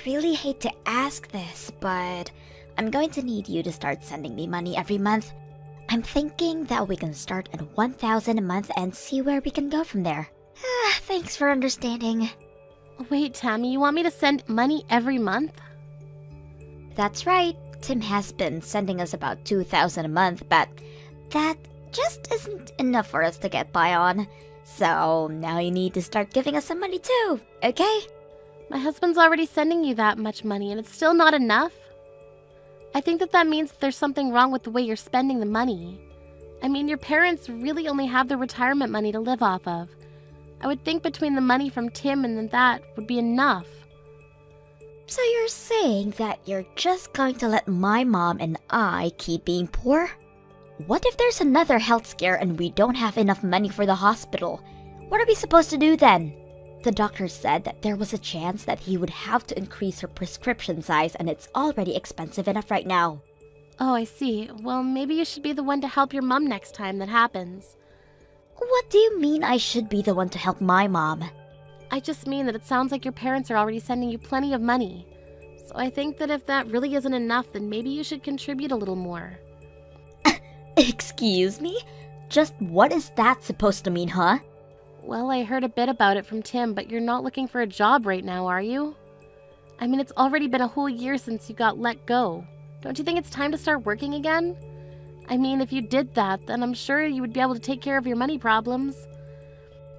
really hate to ask this, but I'm going to need you to start sending me money every month. I'm thinking that we can start at 1,000 a month and see where we can go from there. Thanks for understanding. Wait, Tammy, you want me to send money every month? That's right. Tim has been sending us about 2,000 a month, but that just isn't enough for us to get by on. So now you need to start giving us some money too, okay? My husband's already sending you that much money and it's still not enough. I think that means there's something wrong with the way you're spending the money. I mean, your parents really only have the retirement money to live off of. I would think between the money from Tim and then that would be enough. So you're saying that you're just going to let my mom and I keep being poor? What if there's another health scare and we don't have enough money for the hospital? What are we supposed to do then? The doctor said that there was a chance that he would have to increase her prescription size and it's already expensive enough right now. Oh, I see. Well, maybe you should be the one to help your mom next time that happens. What do you mean I should be the one to help my mom? I just mean that it sounds like your parents are already sending you plenty of money. So I think that if that really isn't enough, then maybe you should contribute a little more. Excuse me? Just what is that supposed to mean, huh? Well, I heard a bit about it from Tim, but you're not looking for a job right now, are you? I mean, it's already been a whole year since you got let go. Don't you think it's time to start working again? I mean, if you did that, then I'm sure you would be able to take care of your money problems.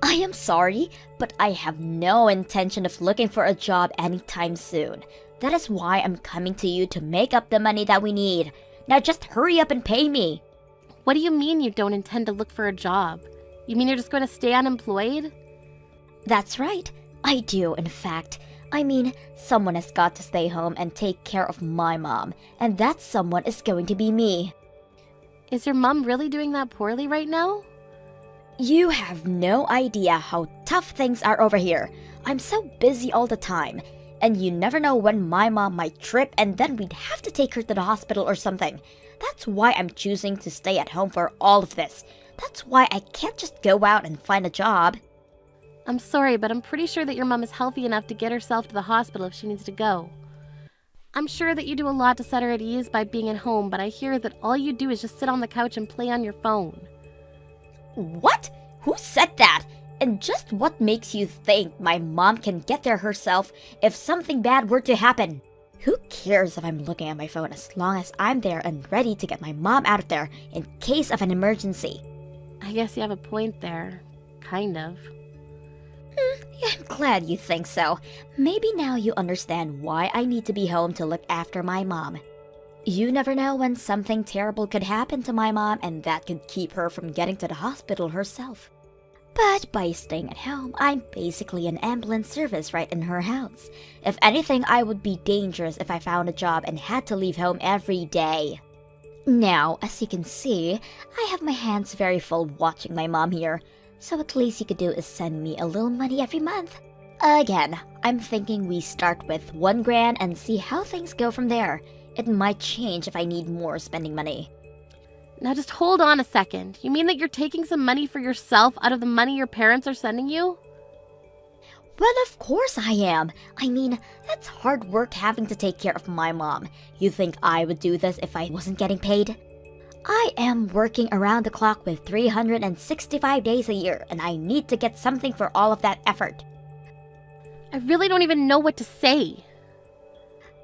I am sorry, but I have no intention of looking for a job anytime soon. That is why I'm coming to you to make up the money that we need. Now just hurry up and pay me. What do you mean you don't intend to look for a job? You mean you're just going to stay unemployed? That's right. I do, in fact. I mean, someone has got to stay home and take care of my mom, and that someone is going to be me. Is your mom really doing that poorly right now? You have no idea how tough things are over here. I'm so busy all the time, and you never know when my mom might trip and then we'd have to take her to the hospital or something. That's why I'm choosing to stay at home for all of this. That's why I can't just go out and find a job. I'm sorry, but I'm pretty sure that your mom is healthy enough to get herself to the hospital if she needs to go. I'm sure that you do a lot to set her at ease by being at home, but I hear that all you do is just sit on the couch and play on your phone. What? Who said that? And just what makes you think my mom can get there herself if something bad were to happen? Who cares if I'm looking at my phone as long as I'm there and ready to get my mom out of there in case of an emergency? I guess you have a point there. Kind of. Yeah, I'm glad you think so. Maybe now you understand why I need to be home to look after my mom. You never know when something terrible could happen to my mom and that could keep her from getting to the hospital herself. But by staying at home, I'm basically an ambulance service right in her house. If anything, I would be dangerous if I found a job and had to leave home every day. Now, as you can see, I have my hands very full watching my mom here. So at least you could do is send me a little money every month. Again, I'm thinking we start with 1 grand and see how things go from there. It might change if I need more spending money. Now just hold on a second. You mean that you're taking some money for yourself out of the money your parents are sending you? Well, of course I am. I mean, that's hard work having to take care of my mom. You think I would do this if I wasn't getting paid? I am working around the clock with 365 days a year, and I need to get something for all of that effort. I really don't even know what to say.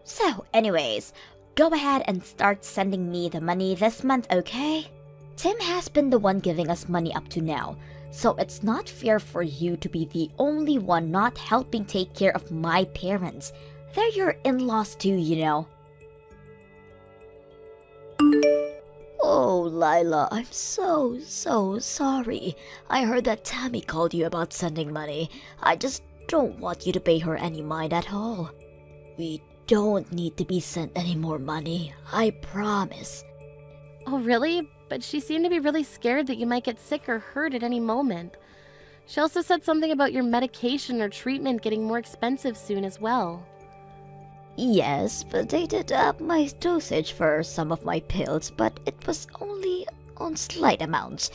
So, anyways, go ahead and start sending me the money this month, okay? Tim has been the one giving us money up to now, so it's not fair for you to be the only one not helping take care of my parents. They're your in-laws too, you know. Oh, Lila, I'm so sorry. I heard that Tammy called you about sending money. I just don't want you to pay her any mind at all. We don't need to be sent any more money, I promise. Oh, really? But she seemed to be really scared that you might get sick or hurt at any moment. She also said something about your medication or treatment getting more expensive soon as well. Yes, but they did up my dosage for some of my pills, but it was only on slight amounts.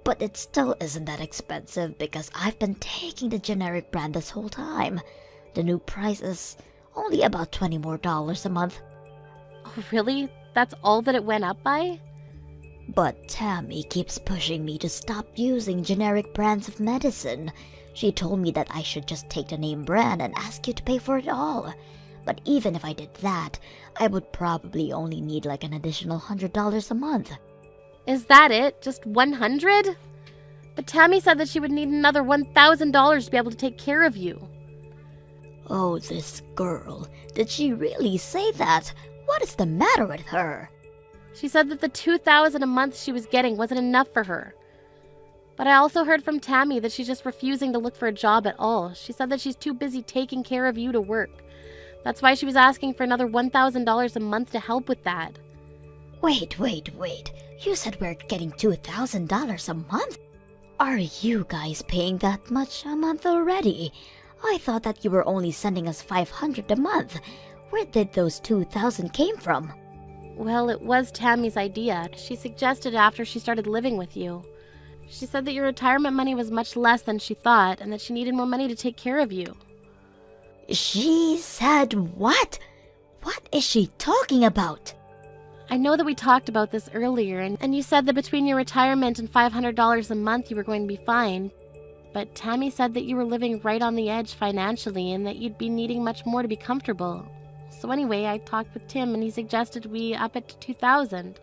But it still isn't that expensive because I've been taking the generic brand this whole time. The new price is only about $20 more a month. Oh, really? That's all that it went up by? But Tammy keeps pushing me to stop using generic brands of medicine. She told me that I should just take the name brand and ask you to pay for it all. But even if I did that, I would probably only need like an additional $100 a month. Is that it? Just 100? But Tammy said that she would need another $1,000 to be able to take care of you. Oh, this girl. Did she really say that? What is the matter with her? She said that the $2,000 a month she was getting wasn't enough for her. But I also heard from Tammy that she's just refusing to look for a job at all. She said that she's too busy taking care of you to work. That's why she was asking for another $1,000 a month to help with that. Wait. You said we're getting $2,000 a month? Are you guys paying that much a month already? I thought that you were only sending us $500 a month. Where did those $2,000 came from? Well, it was Tammy's idea. She suggested it after she started living with you. She said that your retirement money was much less than she thought and that she needed more money to take care of you. She said what? What is she talking about? I know that we talked about this earlier, and you said that between your retirement and $500 a month you were going to be fine. But Tammy said that you were living right on the edge financially and that you'd be needing much more to be comfortable. So anyway, I talked with Tim and he suggested we up it to $2,000.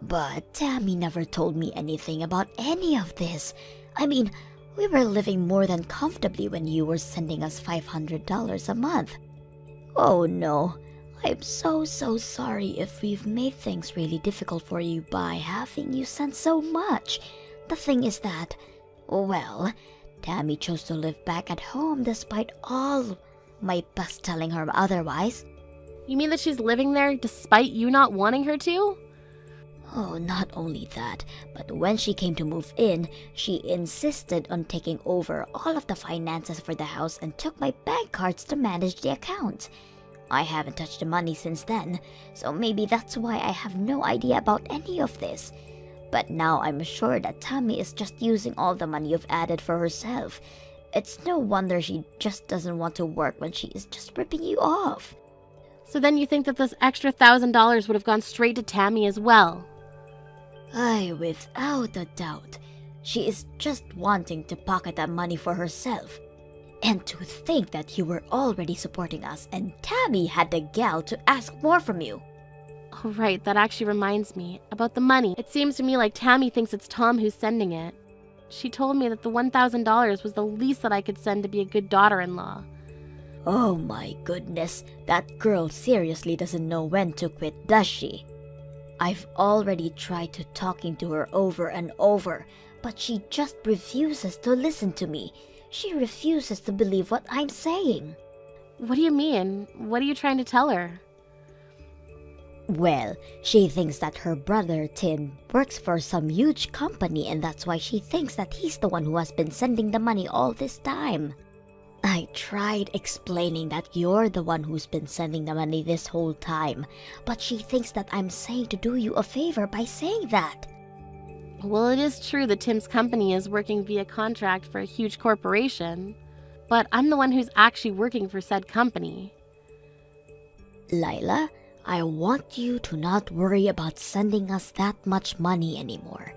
But Tammy never told me anything about any of this. I mean, we were living more than comfortably when you were sending us $500 a month. Oh no, I'm so sorry if we've made things really difficult for you by having you send so much. The thing is that, well, Tammy chose to live back at home despite all my best telling her otherwise. You mean that she's living there despite you not wanting her to? Oh, not only that, but when she came to move in, she insisted on taking over all of the finances for the house and took my bank cards to manage the account. I haven't touched the money since then, so maybe that's why I have no idea about any of this. But now I'm sure that Tammy is just using all the money you've added for herself. It's no wonder she just doesn't want to work when she is just ripping you off. So then you think that this extra $1,000 would have gone straight to Tammy as well? Aye, without a doubt. She is just wanting to pocket that money for herself. And to think that you were already supporting us and Tammy had the gall to ask more from you. Oh, right, that actually reminds me. About the money, it seems to me like Tammy thinks it's Tom who's sending it. She told me that the $1,000 was the least that I could send to be a good daughter-in-law. Oh my goodness, that girl seriously doesn't know when to quit, does she? I've already tried to talking to her over and over, but she just refuses to listen to me. She refuses to believe what I'm saying. What do you mean? What are you trying to tell her? Well, she thinks that her brother Tim works for some huge company and that's why she thinks that he's the one who has been sending the money all this time. I tried explaining that you're the one who's been sending the money this whole time, but she thinks that I'm saying to do you a favor by saying that. Well, it is true that Tim's company is working via contract for a huge corporation, but I'm the one who's actually working for said company. Lila, I want you to not worry about sending us that much money anymore.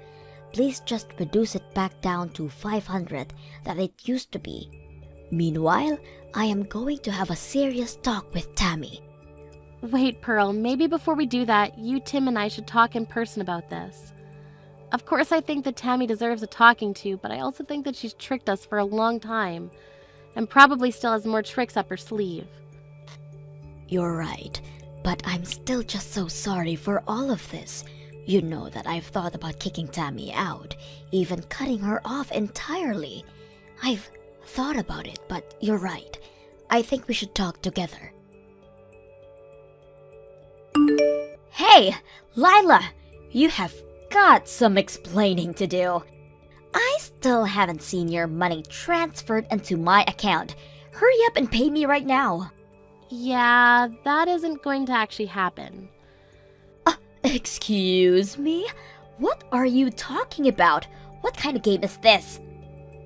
Please just reduce it back down to $500 that it used to be. Meanwhile, I am going to have a serious talk with Tammy. Wait, Pearl, maybe before we do that, you, Tim, and I should talk in person about this. Of course, I think that Tammy deserves a talking to, but I also think that she's tricked us for a long time, and probably still has more tricks up her sleeve. You're right, but I'm still just so sorry for all of this. You know that I've thought about kicking Tammy out, even cutting her off entirely. I've thought about it, but you're right. I think we should talk together. Hey, Lila! You have got some explaining to do. I still haven't seen your money transferred into my account. Hurry up and pay me right now. Yeah, that isn't going to actually happen. Excuse me? What are you talking about? What kind of game is this?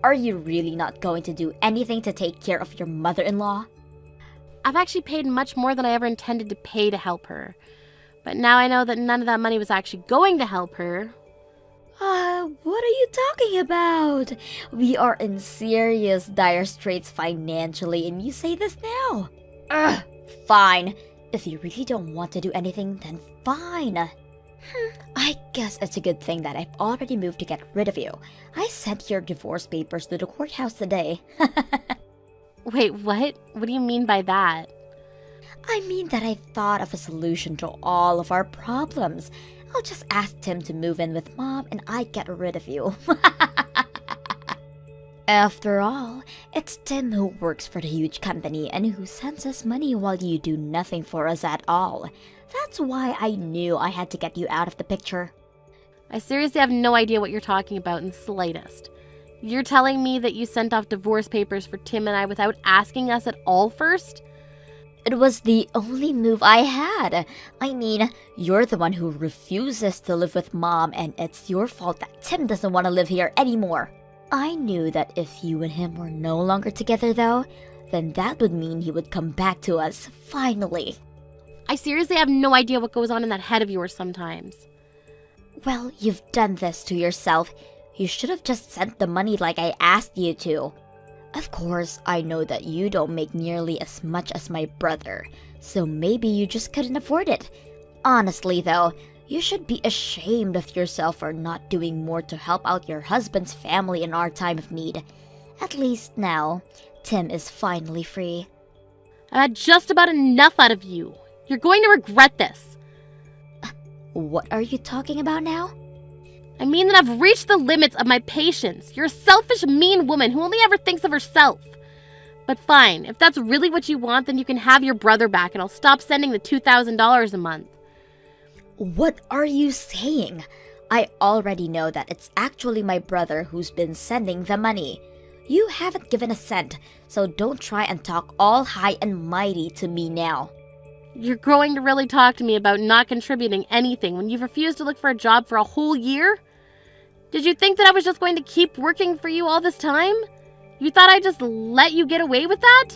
Are you really not going to do anything to take care of your mother-in-law? I've actually paid much more than I ever intended to pay to help her. But now I know that none of that money was actually going to help her. What are you talking about? We are in serious dire straits financially, and you say this now? Ugh, fine. If you really don't want to do anything, then fine. I guess it's a good thing that I've already moved to get rid of you. I sent your divorce papers to the courthouse today. Wait, what? What do you mean by that? I mean that I thought of a solution to all of our problems. I'll just ask Tim to move in with Mom and I get rid of you. After all, it's Tim who works for the huge company and who sends us money while you do nothing for us at all. That's why I knew I had to get you out of the picture. I seriously have no idea what you're talking about in the slightest. You're telling me that you sent off divorce papers for Tim and I without asking us at all first? It was the only move I had. I mean, you're the one who refuses to live with Mom, and it's your fault that Tim doesn't want to live here anymore. I knew that if you and him were no longer together, though, then that would mean he would come back to us, finally. I seriously have no idea what goes on in that head of yours sometimes. Well, you've done this to yourself. You should have just sent the money like I asked you to. Of course, I know that you don't make nearly as much as my brother, so maybe you just couldn't afford it. Honestly, though, you should be ashamed of yourself for not doing more to help out your husband's family in our time of need. At least now, Tim is finally free. I've had just about enough out of you. You're going to regret this. What are you talking about now? I mean that I've reached the limits of my patience. You're a selfish, mean woman who only ever thinks of herself. But fine, if that's really what you want, then you can have your brother back and I'll stop sending the $2,000 a month. What are you saying? I already know that it's actually my brother who's been sending the money. You haven't given a cent, so don't try and talk all high and mighty to me now. You're going to really talk to me about not contributing anything when you've refused to look for a job for a whole year? Did you think that I was just going to keep working for you all this time? You thought I'd just let you get away with that?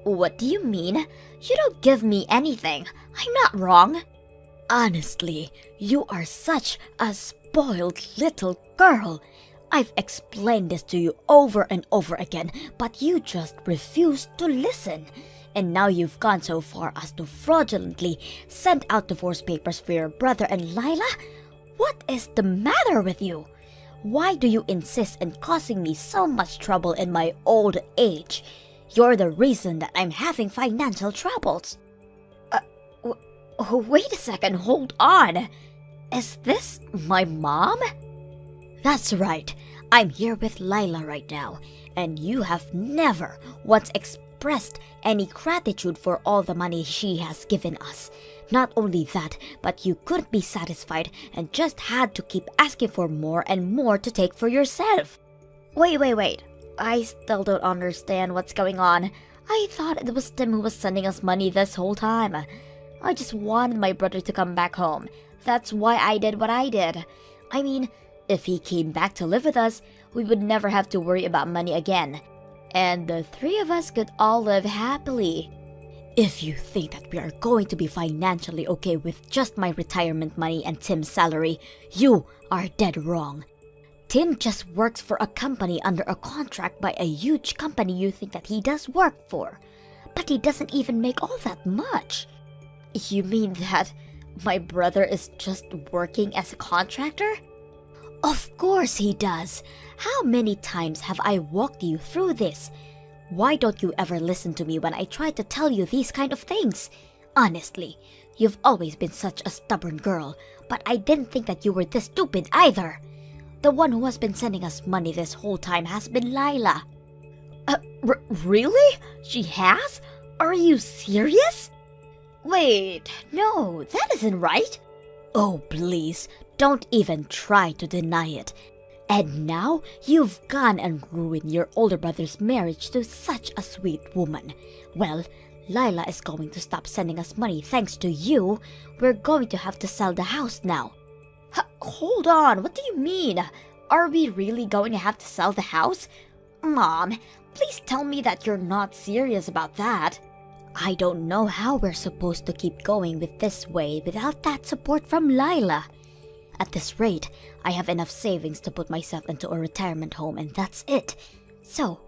What do you mean? You don't give me anything. I'm not wrong. Honestly, you are such a spoiled little girl. I've explained this to you over and over again, but you just refuse to listen. And now you've gone so far as to fraudulently send out divorce papers for your brother and Lila? What is the matter with you? Why do you insist in causing me so much trouble in my old age? You're the reason that I'm having financial troubles. Wait a second, hold on. Is this my mom? That's right. I'm here with Lila right now, and you have never once expressed any gratitude for all the money she has given us. Not only that, but you couldn't be satisfied and just had to keep asking for more and more to take for yourself. Wait. I still don't understand what's going on. I thought it was Tim who was sending us money this whole time. I just wanted my brother to come back home. That's why I did what I did. I mean, if he came back to live with us, we would never have to worry about money again. And the three of us could all live happily. If you think that we are going to be financially okay with just my retirement money and Tim's salary, you are dead wrong. Tim just works for a company under a contract by a huge company you think that he does work for. But he doesn't even make all that much. You mean that my brother is just working as a contractor? Of course he does. How many times have I walked you through this? Why don't you ever listen to me when I try to tell you these kind of things? Honestly, you've always been such a stubborn girl, but I didn't think that you were this stupid either. The one who has been sending us money this whole time has been Lila. Really? She has? Are you serious? Wait, no, that isn't right. Oh, please, don't even try to deny it. And now you've gone and ruined your older brother's marriage to such a sweet woman. Well, Lila is going to stop sending us money thanks to you. We're going to have to sell the house now. Hold on, what do you mean? Are we really going to have to sell the house? Mom, please tell me that you're not serious about that. I don't know how we're supposed to keep going with this way without that support from Lila. At this rate, I have enough savings to put myself into a retirement home and that's it. So,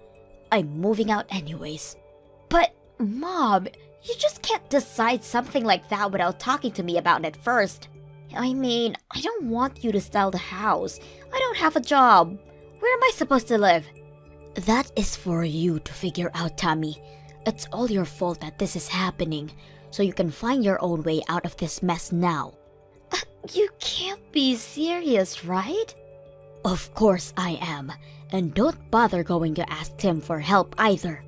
I'm moving out anyways. But, Mom, you just can't decide something like that without talking to me about it first. I mean, I don't want you to sell the house. I don't have a job. Where am I supposed to live? That is for you to figure out, Tammy. It's all your fault that this is happening, so you can find your own way out of this mess now. You can't be serious, right? Of course I am, and don't bother going to ask Tim for help either.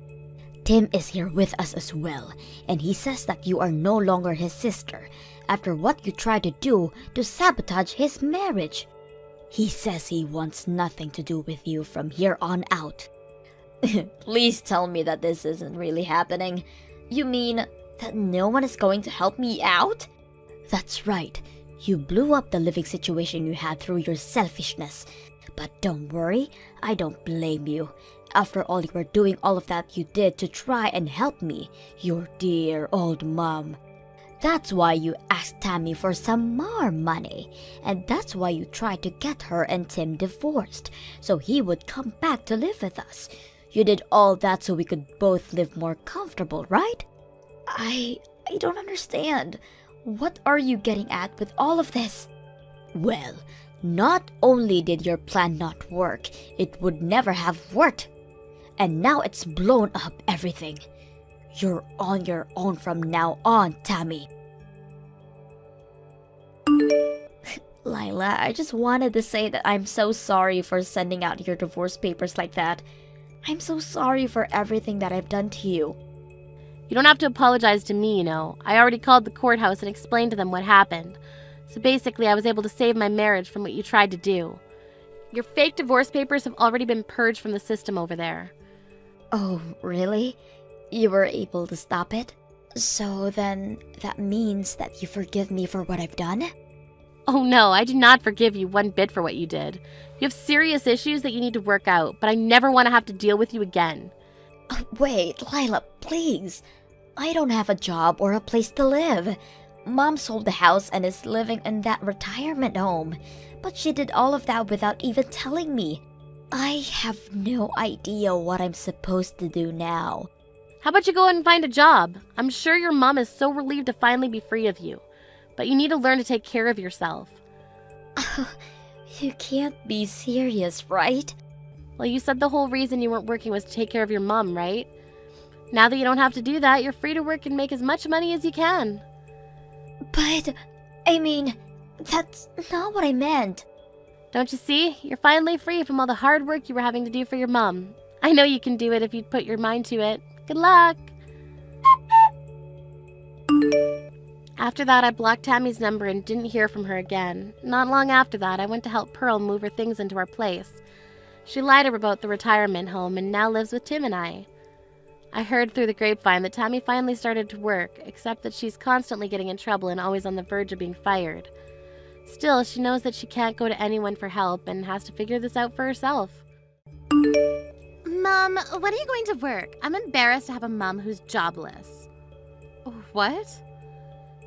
Tim is here with us as well, and he says that you are no longer his sister after what you tried to do to sabotage his marriage. He says he wants nothing to do with you from here on out. Please tell me that this isn't really happening. You mean that no one is going to help me out? That's right. You blew up the living situation you had through your selfishness. But don't worry, I don't blame you. After all, you were doing all of that you did to try and help me, your dear old mom. That's why you asked Tammy for some more money. And that's why you tried to get her and Tim divorced, so he would come back to live with us. You did all that so we could both live more comfortable, right? I don't understand. What are you getting at with all of this? Well, not only did your plan not work, it would never have worked. And now it's blown up everything. You're on your own from now on, Tammy. Lila, I just wanted to say that I'm so sorry for sending out your divorce papers like that. I'm so sorry for everything that I've done to you. You don't have to apologize to me, you know. I already called the courthouse and explained to them what happened. So basically, I was able to save my marriage from what you tried to do. Your fake divorce papers have already been purged from the system over there. Oh, really? You were able to stop it? So then, that means that you forgive me for what I've done? Oh no, I do not forgive you one bit for what you did. You have serious issues that you need to work out, but I never want to have to deal with you again. Wait, Lila, please. I don't have a job or a place to live. Mom sold the house and is living in that retirement home. But she did all of that without even telling me. I have no idea what I'm supposed to do now. How about you go out and find a job? I'm sure your mom is so relieved to finally be free of you. But you need to learn to take care of yourself. You can't be serious, right? Well, you said the whole reason you weren't working was to take care of your mom, right? Now that you don't have to do that, you're free to work and make as much money as you can. But, I mean, that's not what I meant. Don't you see? You're finally free from all the hard work you were having to do for your mom. I know you can do it if you'd put your mind to it. Good luck! After that, I blocked Tammy's number and didn't hear from her again. Not long after that, I went to help Pearl move her things into our place. She lied about the retirement home and now lives with Tim and I. I heard through the grapevine that Tammy finally started to work, except that she's constantly getting in trouble and always on the verge of being fired. Still, she knows that she can't go to anyone for help and has to figure this out for herself. Mom, when are you going to work? I'm embarrassed to have a mom who's jobless. What?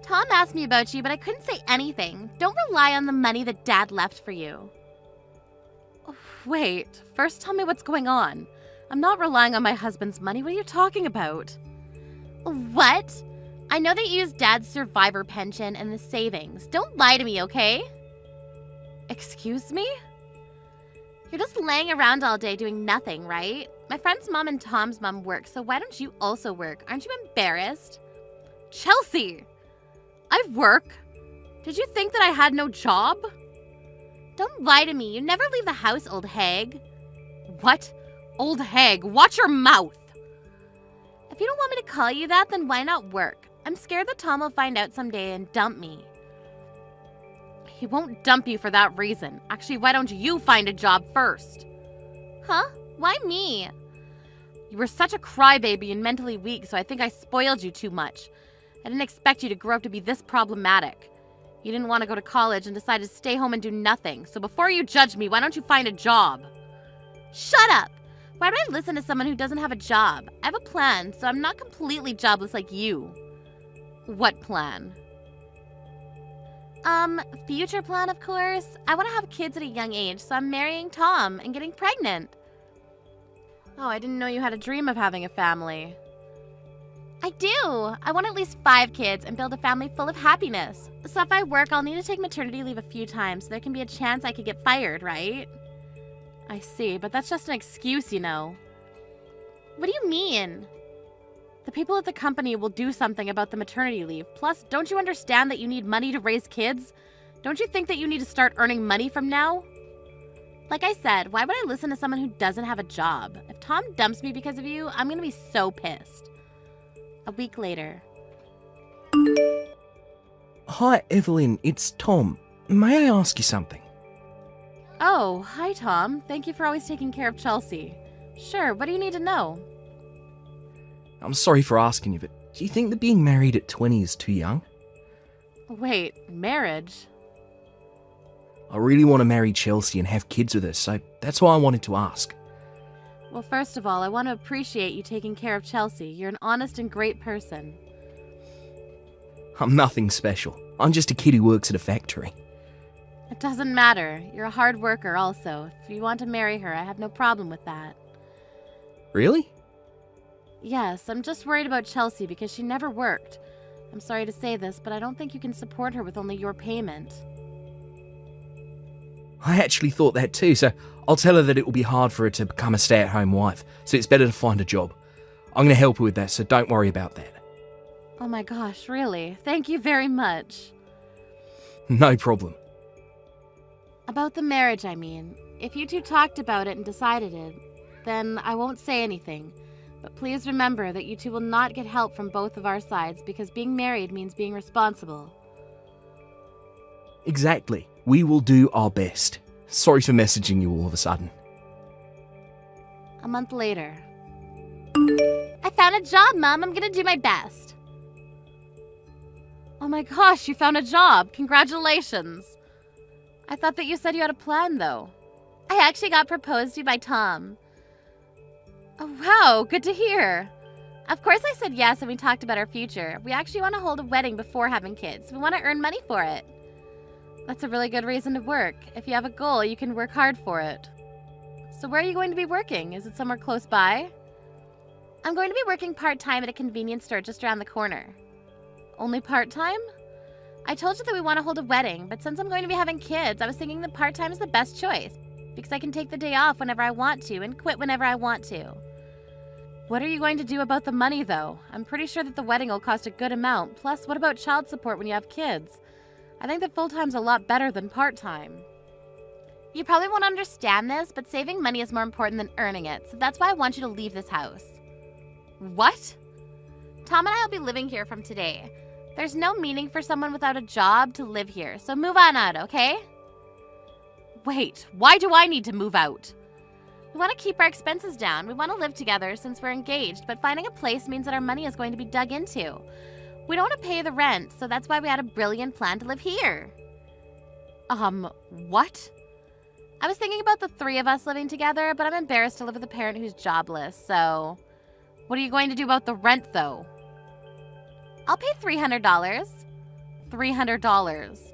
Tom asked me about you, but I couldn't say anything. Don't rely on the money that Dad left for you. Wait, first tell me what's going on. I'm not relying on my husband's money. What are you talking about? What? I know that you used Dad's survivor pension and the savings. Don't lie to me, okay? Excuse me? You're just laying around all day doing nothing, right? My friend's mom and Tom's mom work, so why don't you also work? Aren't you embarrassed? Chelsea! I work. Did you think that I had no job? Don't lie to me. You never leave the house, old hag. What? Old hag, watch your mouth! If you don't want me to call you that, then why not work? I'm scared that Tom will find out someday and dump me. He won't dump you for that reason. Actually, why don't you find a job first? Huh? Why me? You were such a crybaby and mentally weak, so I think I spoiled you too much. I didn't expect you to grow up to be this problematic. You didn't want to go to college and decided to stay home and do nothing. So before you judge me, why don't you find a job? Shut up! Why would I listen to someone who doesn't have a job? I have a plan, so I'm not completely jobless like you. What plan? Future plan, of course. I want to have kids at a young age, so I'm marrying Tom and getting pregnant. Oh, I didn't know you had a dream of having a family. I do. I want at least 5 kids and build a family full of happiness. So if I work, I'll need to take maternity leave a few times, so there can be a chance I could get fired, right? I see, but that's just an excuse, you know. What do you mean? The people at the company will do something about the maternity leave. Plus, don't you understand that you need money to raise kids? Don't you think that you need to start earning money from now? Like I said, why would I listen to someone who doesn't have a job? If Tom dumps me because of you, I'm gonna be so pissed. A week later. Hi, Evelyn, it's Tom. May I ask you something? Oh, hi, Tom. Thank you for always taking care of Chelsea. Sure, what do you need to know? I'm sorry for asking you, but do you think that being married at 20 is too young? Wait, marriage? I really want to marry Chelsea and have kids with her, so that's why I wanted to ask. Well, first of all, I want to appreciate you taking care of Chelsea. You're an honest and great person. I'm nothing special. I'm just a kid who works at a factory. It doesn't matter. You're a hard worker also. If you want to marry her, I have no problem with that. Really? Yes, I'm just worried about Chelsea because she never worked. I'm sorry to say this, but I don't think you can support her with only your payment. I actually thought that too, so I'll tell her that it will be hard for her to become a stay-at-home wife, so it's better to find a job. I'm going to help her with that, so don't worry about that. Oh my gosh, really? Thank you very much. No problem. About the marriage, I mean. If you two talked about it and decided it, then I won't say anything. But please remember that you two will not get help from both of our sides because being married means being responsible. Exactly. We will do our best. Sorry for messaging you all of a sudden. A month later. I found a job, Mom. I'm gonna do my best. Oh my gosh, you found a job! Congratulations! I thought that you said you had a plan, though. I actually got proposed to by Tom. Oh wow, good to hear. Of course I said yes, and we talked about our future. We actually want to hold a wedding before having kids. We want to earn money for it. That's a really good reason to work. If you have a goal, you can work hard for it. So where are you going to be working? Is it somewhere close by? I'm going to be working part-time at a convenience store just around the corner. Only part-time? I told you that we want to hold a wedding, but since I'm going to be having kids, I was thinking that part-time is the best choice because I can take the day off whenever I want to and quit whenever I want to. What are you going to do about the money, though? I'm pretty sure that the wedding will cost a good amount. Plus, what about child support when you have kids? I think that full-time's a lot better than part-time. You probably won't understand this, but saving money is more important than earning it, so that's why I want you to leave this house. What? Tom and I will be living here from today. There's no meaning for someone without a job to live here, so move on out, okay? Wait, why do I need to move out? We want to keep our expenses down. We want to live together since we're engaged, but finding a place means that our money is going to be dug into. We don't want to pay the rent, so that's why we had a brilliant plan to live here. What? I was thinking about the 3 of us living together, but I'm embarrassed to live with a parent who's jobless, so... What are you going to do about the rent, though? I'll pay $300. $300.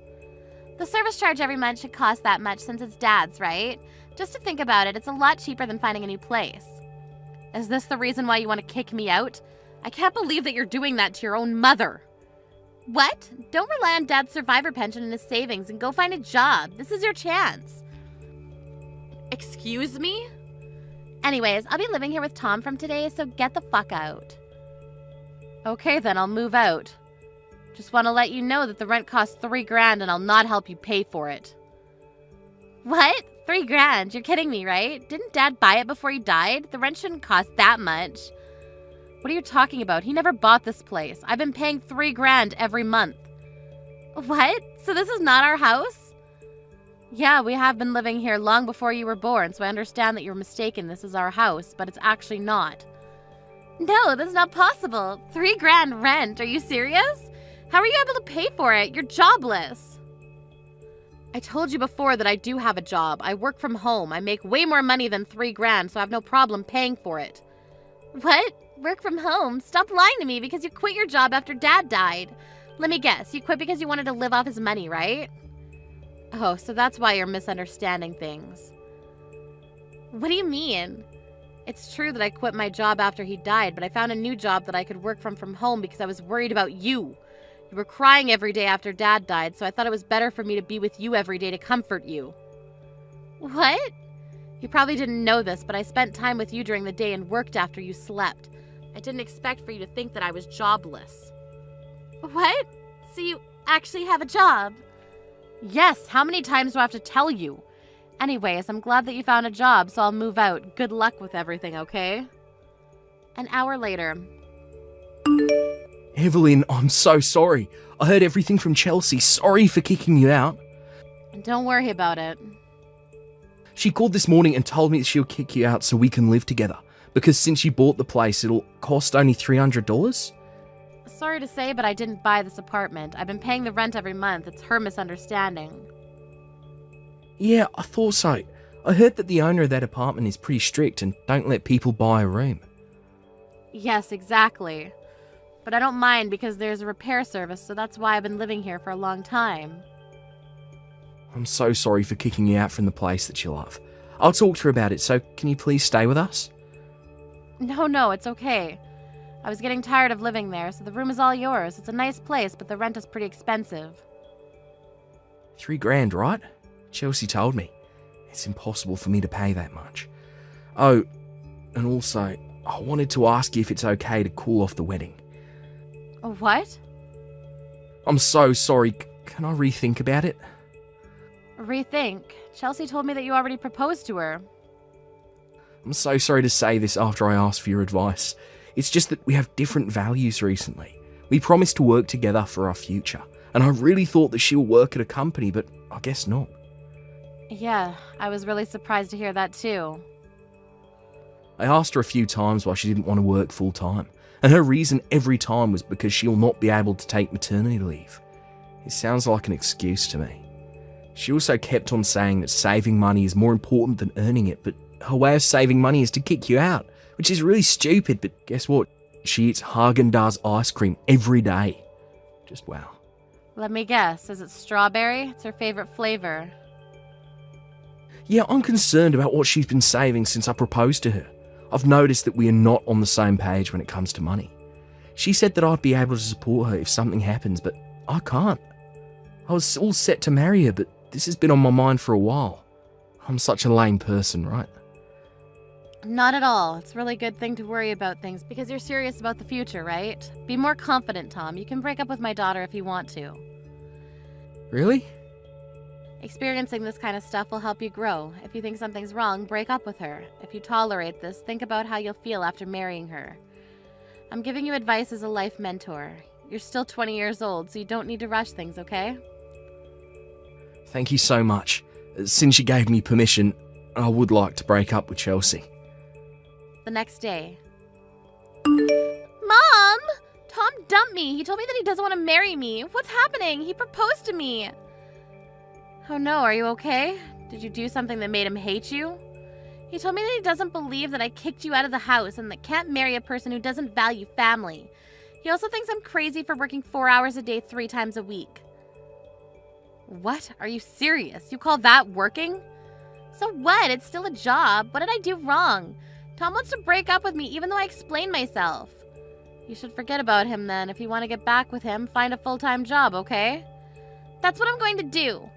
The service charge every month should cost that much since it's Dad's, right? Just to think about it, it's a lot cheaper than finding a new place. Is this the reason why you want to kick me out? I can't believe that you're doing that to your own mother. What? Don't rely on Dad's survivor pension and his savings and go find a job. This is your chance. Excuse me? Anyways, I'll be living here with Tom from today, so get the fuck out. Okay, then I'll move out. Just want to let you know that the rent costs $3,000 and I'll not help you pay for it. What? $3,000? You're kidding me, right? Didn't Dad buy it before he died? The rent shouldn't cost that much. What are you talking about? He never bought this place. I've been paying $3,000 every month. What? So this is not our house? Yeah, we have been living here long before you were born, so I understand that you're mistaken. This is our house, but it's actually not. No, that's not possible. $3,000 rent. Are you serious? How are you able to pay for it? You're jobless. I told you before that I do have a job. I work from home. I make way more money than $3,000, so I have no problem paying for it. What? Work from home? Stop lying to me because you quit your job after Dad died. Let me guess, you quit because you wanted to live off his money, right? Oh, so that's why you're misunderstanding things. What do you mean? It's true that I quit my job after he died, but I found a new job that I could work from home because I was worried about you. You were crying every day after Dad died, so I thought it was better for me to be with you every day to comfort you. What? You probably didn't know this, but I spent time with you during the day and worked after you slept. I didn't expect for you to think that I was jobless. What? So you actually have a job? Yes, how many times do I have to tell you? Anyways, I'm glad that you found a job, so I'll move out. Good luck with everything, okay? An hour later. Evelyn, I'm so sorry. I heard everything from Chelsea. Sorry for kicking you out. Don't worry about it. She called this morning and told me that she'll kick you out so we can live together. Because since you bought the place, it'll cost only $300. Sorry to say, but I didn't buy this apartment. I've been paying the rent every month. It's her misunderstanding. Yeah, I thought so. I heard that the owner of that apartment is pretty strict and don't let people buy a room. Yes, exactly. But I don't mind because there's a repair service, so that's why I've been living here for a long time. I'm so sorry for kicking you out from the place that you love. I'll talk to her about it, so can you please stay with us? No, it's okay. I was getting tired of living there, so the room is all yours. It's a nice place, but the rent is pretty expensive. $3,000, right? Chelsea told me. It's impossible for me to pay that much. Oh, and also, I wanted to ask you if it's okay to call off the wedding. What? I'm so sorry. Can I rethink about it? Rethink? Chelsea told me that you already proposed to her. I'm so sorry to say this after I asked for your advice. It's just that we have different values recently. We promised to work together for our future, and I really thought that she'll work at a company, but I guess not. Yeah, I was really surprised to hear that too. I asked her a few times why she didn't want to work full time, and her reason every time was because she'll not be able to take maternity leave. It sounds like an excuse to me. She also kept on saying that saving money is more important than earning it, but her way of saving money is to kick you out, which is really stupid, but guess what? She eats Haagen-Dazs ice cream every day. Just wow. Let me guess, is it strawberry? It's her favorite flavor. Yeah, I'm concerned about what she's been saving since I proposed to her. I've noticed that we are not on the same page when it comes to money. She said that I'd be able to support her if something happens, but I can't. I was all set to marry her, but this has been on my mind for a while. I'm such a lame person, right? Not at all. It's a really good thing to worry about things because you're serious about the future, right? Be more confident, Tom. You can break up with my daughter if you want to. Really? Experiencing this kind of stuff will help you grow. If you think something's wrong, break up with her. If you tolerate this, think about how you'll feel after marrying her. I'm giving you advice as a life mentor. You're still 20 years old, so you don't need to rush things, okay? Thank you so much. Since you gave me permission, I would like to break up with Chelsea. The next day. Mom! Tom dumped me. He told me that he doesn't want to marry me. What's happening? He proposed to me. Oh no, are you okay? Did you do something that made him hate you? He told me that he doesn't believe that I kicked you out of the house and that can't marry a person who doesn't value family. He also thinks I'm crazy for working 4 hours a day 3 times a week. What? Are you serious? You call that working? So what? It's still a job. What did I do wrong? Tom wants to break up with me even though I explained myself. You should forget about him then. If you want to get back with him, find a full-time job, okay? That's what I'm going to do.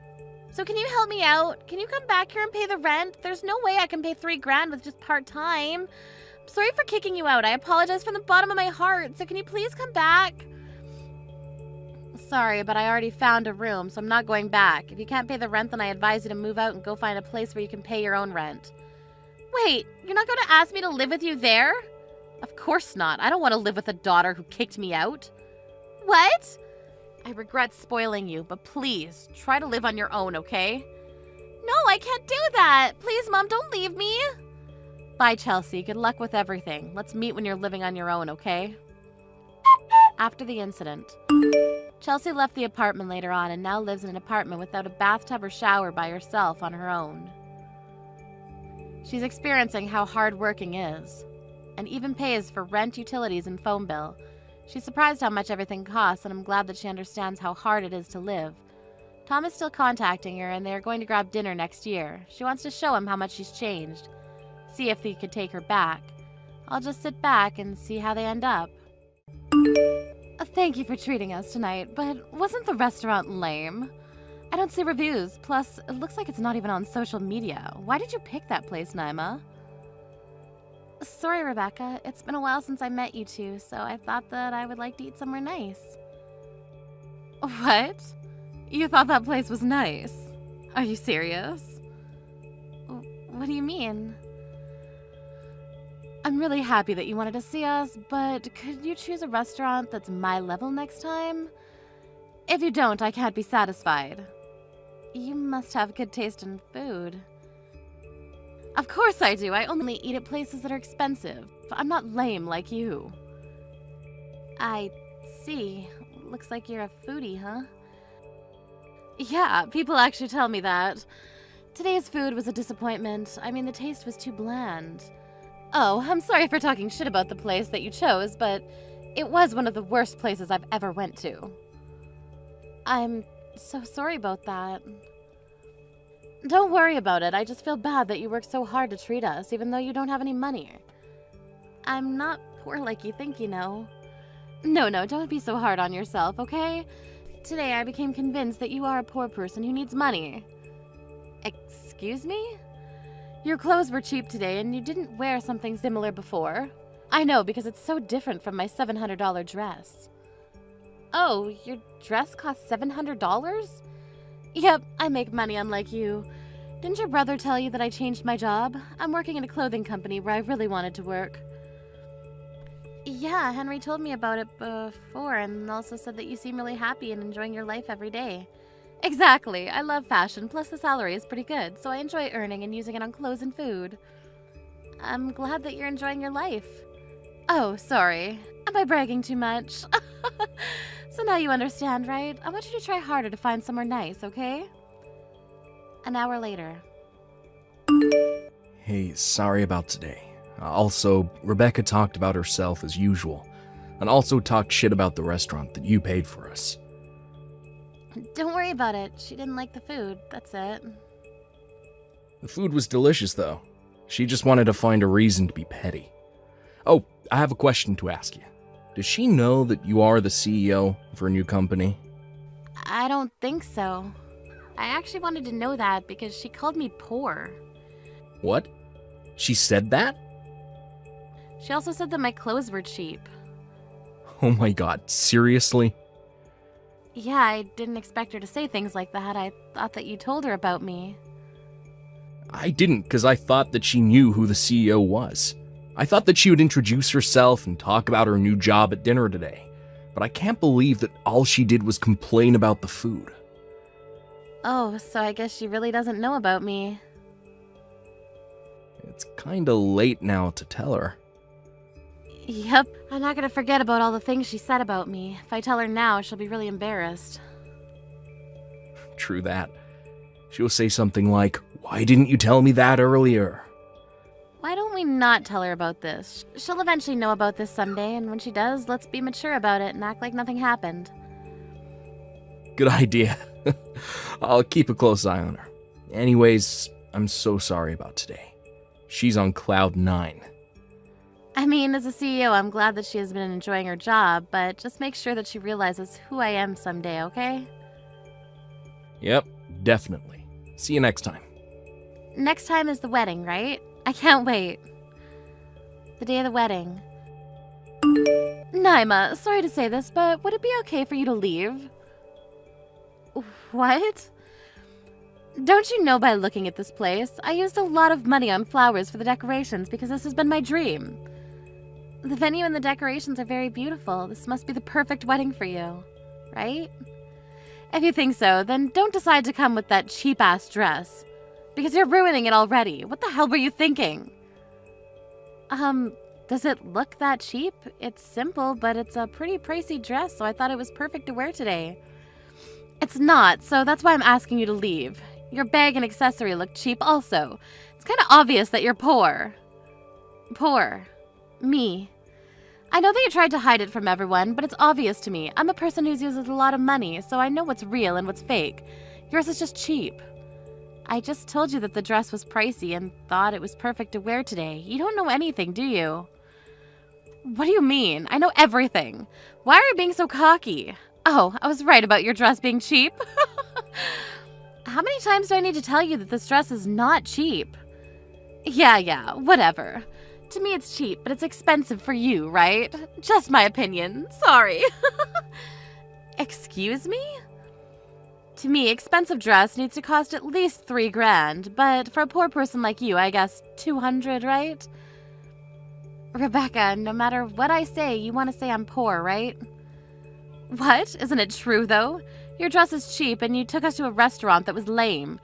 So can you help me out? Can you come back here and pay the rent? There's no way I can pay $3,000 with just part-time. I'm sorry for kicking you out. I apologize from the bottom of my heart. So can you please come back? Sorry, but I already found a room, so I'm not going back. If you can't pay the rent, then I advise you to move out and go find a place where you can pay your own rent. Wait, you're not going to ask me to live with you there? Of course not. I don't want to live with a daughter who kicked me out. What? I regret spoiling you, but please, try to live on your own, okay? No, I can't do that. Please, Mom, don't leave me. Bye, Chelsea. Good luck with everything. Let's meet when you're living on your own, okay? After the incident. Chelsea left the apartment later on and now lives in an apartment without a bathtub or shower by herself on her own. She's experiencing how hard working is, and even pays for rent, utilities, and phone bill. She's surprised how much everything costs, and I'm glad that she understands how hard it is to live. Tom is still contacting her, and they are going to grab dinner next year. She wants to show him how much she's changed, see if he could take her back. I'll just sit back and see how they end up. Thank you for treating us tonight, but wasn't the restaurant lame? I don't see reviews, plus it looks like it's not even on social media. Why did you pick that place, Naima? Sorry, Rebecca. It's been a while since I met you two, so I thought that I would like to eat somewhere nice. What? You thought that place was nice? Are you serious? What do you mean? I'm really happy that you wanted to see us, but could you choose a restaurant that's my level next time? If you don't, I can't be satisfied. You must have good taste in food. Of course I do. I only eat at places that are expensive. I'm not lame like you. I see. Looks like you're a foodie, huh? Yeah, people actually tell me that. Today's food was a disappointment. I mean, the taste was too bland. Oh, I'm sorry for talking shit about the place that you chose, but it was one of the worst places I've ever went to. I'm so sorry about that. Don't worry about it. I just feel bad that you worked so hard to treat us, even though you don't have any money. I'm not poor like you think, you know. No, don't be so hard on yourself, okay? Today I became convinced that you are a poor person who needs money. Excuse me? Your clothes were cheap today and you didn't wear something similar before. I know, because it's so different from my $700 dress. Oh, your dress cost $700? Yep, I make money unlike you. Didn't your brother tell you that I changed my job? I'm working in a clothing company where I really wanted to work. Yeah, Henry told me about it before and also said that you seem really happy and enjoying your life every day. Exactly. I love fashion, plus the salary is pretty good, so I enjoy earning and using it on clothes and food. I'm glad that you're enjoying your life. Oh, sorry. Am I bragging too much? So now you understand, right? I want you to try harder to find somewhere nice, okay? An hour later. Hey, sorry about today. Also, Rebecca talked about herself as usual, and also talked shit about the restaurant that you paid for us. Don't worry about it. She didn't like the food. That's it. The food was delicious, though. She just wanted to find a reason to be petty. Oh, I have a question to ask you. Does she know that you are the CEO of her new company? I don't think so. I actually wanted to know that because she called me poor. What? She said that? She also said that my clothes were cheap. Oh my god, seriously? Yeah, I didn't expect her to say things like that. I thought that you told her about me. I didn't, because I thought that she knew who the CEO was. I thought that she would introduce herself and talk about her new job at dinner today. But I can't believe that all she did was complain about the food. Oh, so I guess she really doesn't know about me. It's kinda late now to tell her. Yep, I'm not gonna forget about all the things she said about me. If I tell her now, she'll be really embarrassed. True that. She'll say something like, "Why didn't you tell me that earlier?" Why don't we not tell her about this? She'll eventually know about this someday, and when she does, let's be mature about it and act like nothing happened. Good idea. I'll keep a close eye on her. Anyways, I'm so sorry about today. She's on cloud 9. I mean, as a CEO, I'm glad that she has been enjoying her job, but just make sure that she realizes who I am someday, okay? Yep, definitely. See you next time. Next time is the wedding, right? I can't wait. The day of the wedding. Naima, sorry to say this, but would it be okay for you to leave? What? Don't you know by looking at this place, I used a lot of money on flowers for the decorations because this has been my dream. The venue and the decorations are very beautiful. This must be the perfect wedding for you, right? If you think so, then don't decide to come with that cheap-ass dress. Because you're ruining it already. What the hell were you thinking? Does it look that cheap? It's simple, but it's a pretty pricey dress, so I thought it was perfect to wear today. It's not, so that's why I'm asking you to leave. Your bag and accessory look cheap also. It's kind of obvious that you're poor. Poor. Me. I know that you tried to hide it from everyone, but it's obvious to me. I'm a person who uses a lot of money, so I know what's real and what's fake. Yours is just cheap. I just told you that the dress was pricey and thought it was perfect to wear today. You don't know anything, do you? What do you mean? I know everything. Why are you being so cocky? Oh, I was right about your dress being cheap. How many times do I need to tell you that this dress is not cheap? Yeah, whatever. To me it's cheap, but it's expensive for you, right? Just my opinion. Sorry. Excuse me? To me, expensive dress needs to cost at least $3,000, but for a poor person like you, I guess 200, right? Rebecca, no matter what I say, you want to say I'm poor, right? What? Isn't it true, though? Your dress is cheap, and you took us to a restaurant that was lame.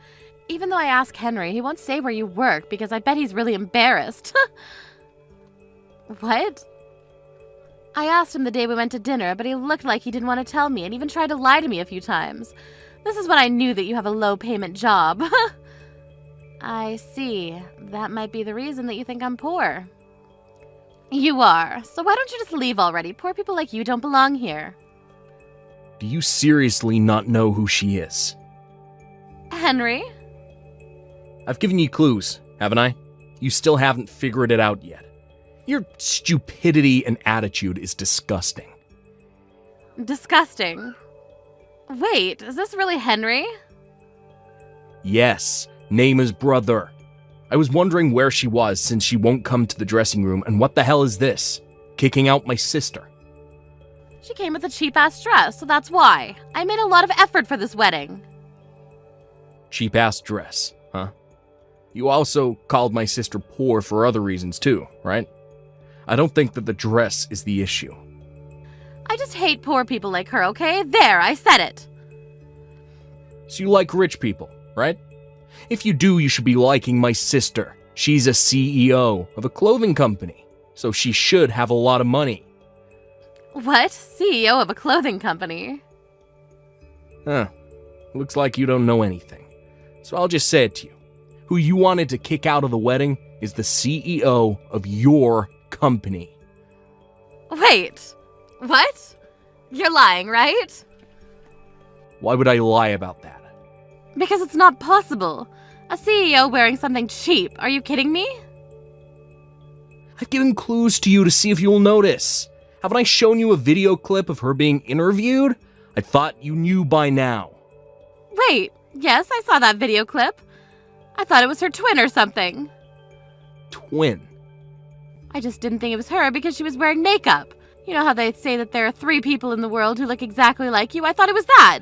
Even though I ask Henry, he won't say where you work, because I bet he's really embarrassed. What? I asked him the day we went to dinner, but he looked like he didn't want to tell me, and even tried to lie to me a few times. This is when I knew that you have a low-payment job. I see. That might be the reason that you think I'm poor. You are. So why don't you just leave already? Poor people like you don't belong here. Do you seriously not know who she is? Henry? I've given you clues, haven't I? You still haven't figured it out yet. Your stupidity and attitude is disgusting. Disgusting. Wait, is this really Henry? Yes, name is brother. I was wondering where she was since she won't come to the dressing room, and what the hell is this? Kicking out my sister. She came with a cheap-ass dress, so that's why. I made a lot of effort for this wedding. Cheap-ass dress, huh? You also called my sister poor for other reasons too, right? I don't think that the dress is the issue. I just hate poor people like her, okay? There, I said it. So you like rich people, right? If you do, you should be liking my sister. She's a CEO of a clothing company, so she should have a lot of money. What? CEO of a clothing company? Huh. Looks like you don't know anything. So I'll just say it to you. Who you wanted to kick out of the wedding is the CEO of your company. Wait. What? You're lying, right? Why would I lie about that? Because it's not possible. A CEO wearing something cheap. Are you kidding me? I've given clues to you to see if you'll notice. Haven't I shown you a video clip of her being interviewed? I thought you knew by now. Wait, yes, I saw that video clip. I thought it was her twin or something. Twin? I just didn't think it was her because she was wearing makeup. You know how they say that there are 3 people in the world who look exactly like you? I thought it was that.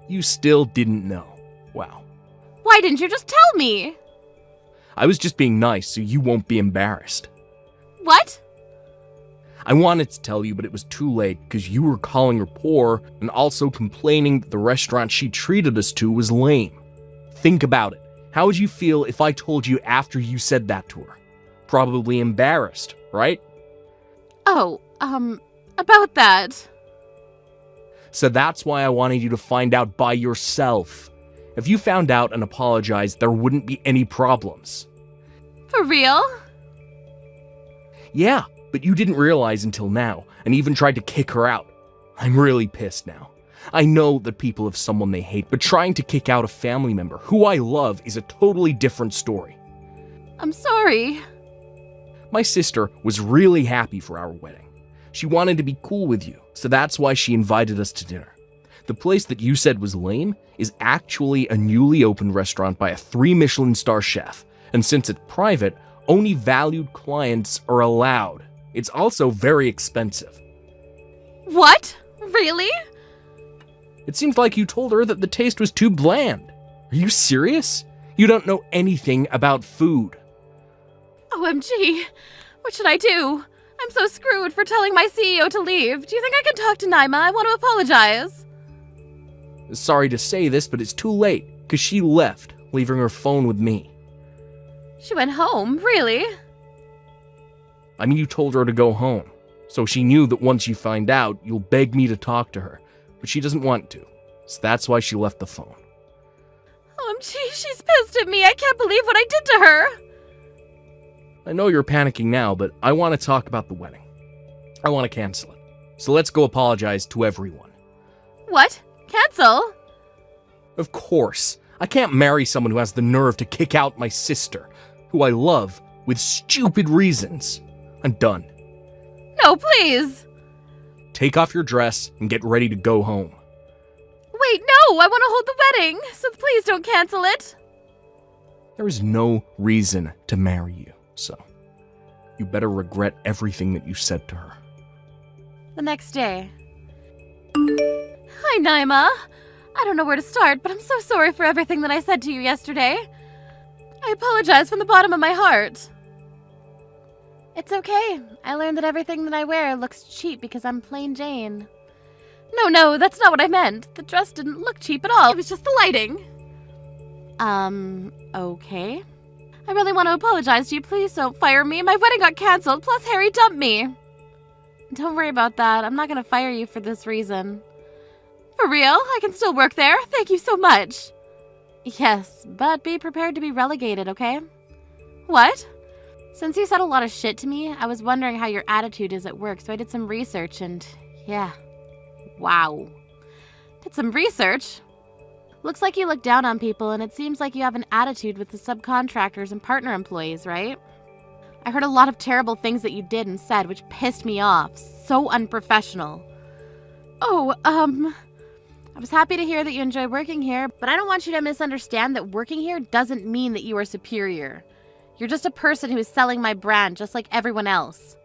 You still didn't know. Wow. Why didn't you just tell me? I was just being nice so you won't be embarrassed. What? I wanted to tell you, but it was too late because you were calling her poor and also complaining that the restaurant she treated us to was lame. Think about it. How would you feel if I told you after you said that to her? Probably embarrassed, right? Oh, about that. So that's why I wanted you to find out by yourself. If you found out and apologized, there wouldn't be any problems. For real? Yeah, but you didn't realize until now, and even tried to kick her out. I'm really pissed now. I know that people have someone they hate, but trying to kick out a family member who I love is a totally different story. I'm sorry. My sister was really happy for our wedding. She wanted to be cool with you, so that's why she invited us to dinner. The place that you said was lame is actually a newly opened restaurant by a 3 Michelin star chef, and since it's private, only valued clients are allowed. It's also very expensive. What? Really? It seems like you told her that the taste was too bland. Are you serious? You don't know anything about food. OMG. What should I do? I'm so screwed for telling my CEO to leave. Do you think I can talk to Naima? I want to apologize. Sorry to say this, but it's too late, because she left, leaving her phone with me. She went home? Really? I mean, you told her to go home. So she knew that once you find out, you'll beg me to talk to her. But she doesn't want to. So that's why she left the phone. OMG, she's pissed at me. I can't believe what I did to her. I know you're panicking now, but I want to talk about the wedding. I want to cancel it. So let's go apologize to everyone. What? Cancel? Of course. I can't marry someone who has the nerve to kick out my sister, who I love, with stupid reasons. I'm done. No, please. Take off your dress and get ready to go home. Wait, no, I want to hold the wedding, so please don't cancel it. There is no reason to marry you, so you better regret everything that you said to her. The next day. Hi, Naima. I don't know where to start, but I'm so sorry for everything that I said to you yesterday. I apologize from the bottom of my heart. It's okay. I learned that everything that I wear looks cheap because I'm plain Jane. No, that's not what I meant. The dress didn't look cheap at all. It was just the lighting. Okay. I really want to apologize to you. Please don't fire me. My wedding got canceled, plus Harry dumped me. Don't worry about that. I'm not gonna fire you for this reason. For real? I can still work there. Thank you so much. Yes, but be prepared to be relegated, okay? What? Since you said a lot of shit to me, I was wondering how your attitude is at work, so I did some research and, yeah. Wow. Did some research? Looks like you look down on people, and it seems like you have an attitude with the subcontractors and partner employees, right? I heard a lot of terrible things that you did and said, which pissed me off. So unprofessional. Oh, I was happy to hear that you enjoy working here, but I don't want you to misunderstand that working here doesn't mean that you are superior. You're just a person who is selling my brand just like everyone else.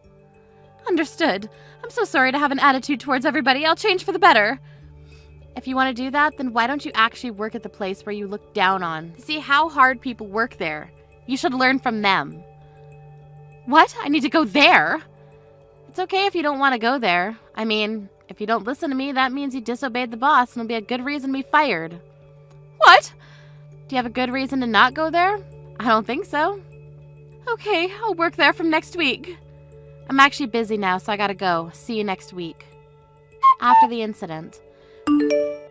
Understood. I'm so sorry to have an attitude towards everybody. I'll change for the better. If you want to do that, then why don't you actually work at the place where you look down on? See how hard people work there. You should learn from them. What? I need to go there? It's okay if you don't want to go there. I mean, if you don't listen to me, that means you disobeyed the boss and it'll be a good reason to be fired. What? Do you have a good reason to not go there? I don't think so. Okay, I'll work there from next week. I'm actually busy now, so I gotta go. See you next week. After the incident,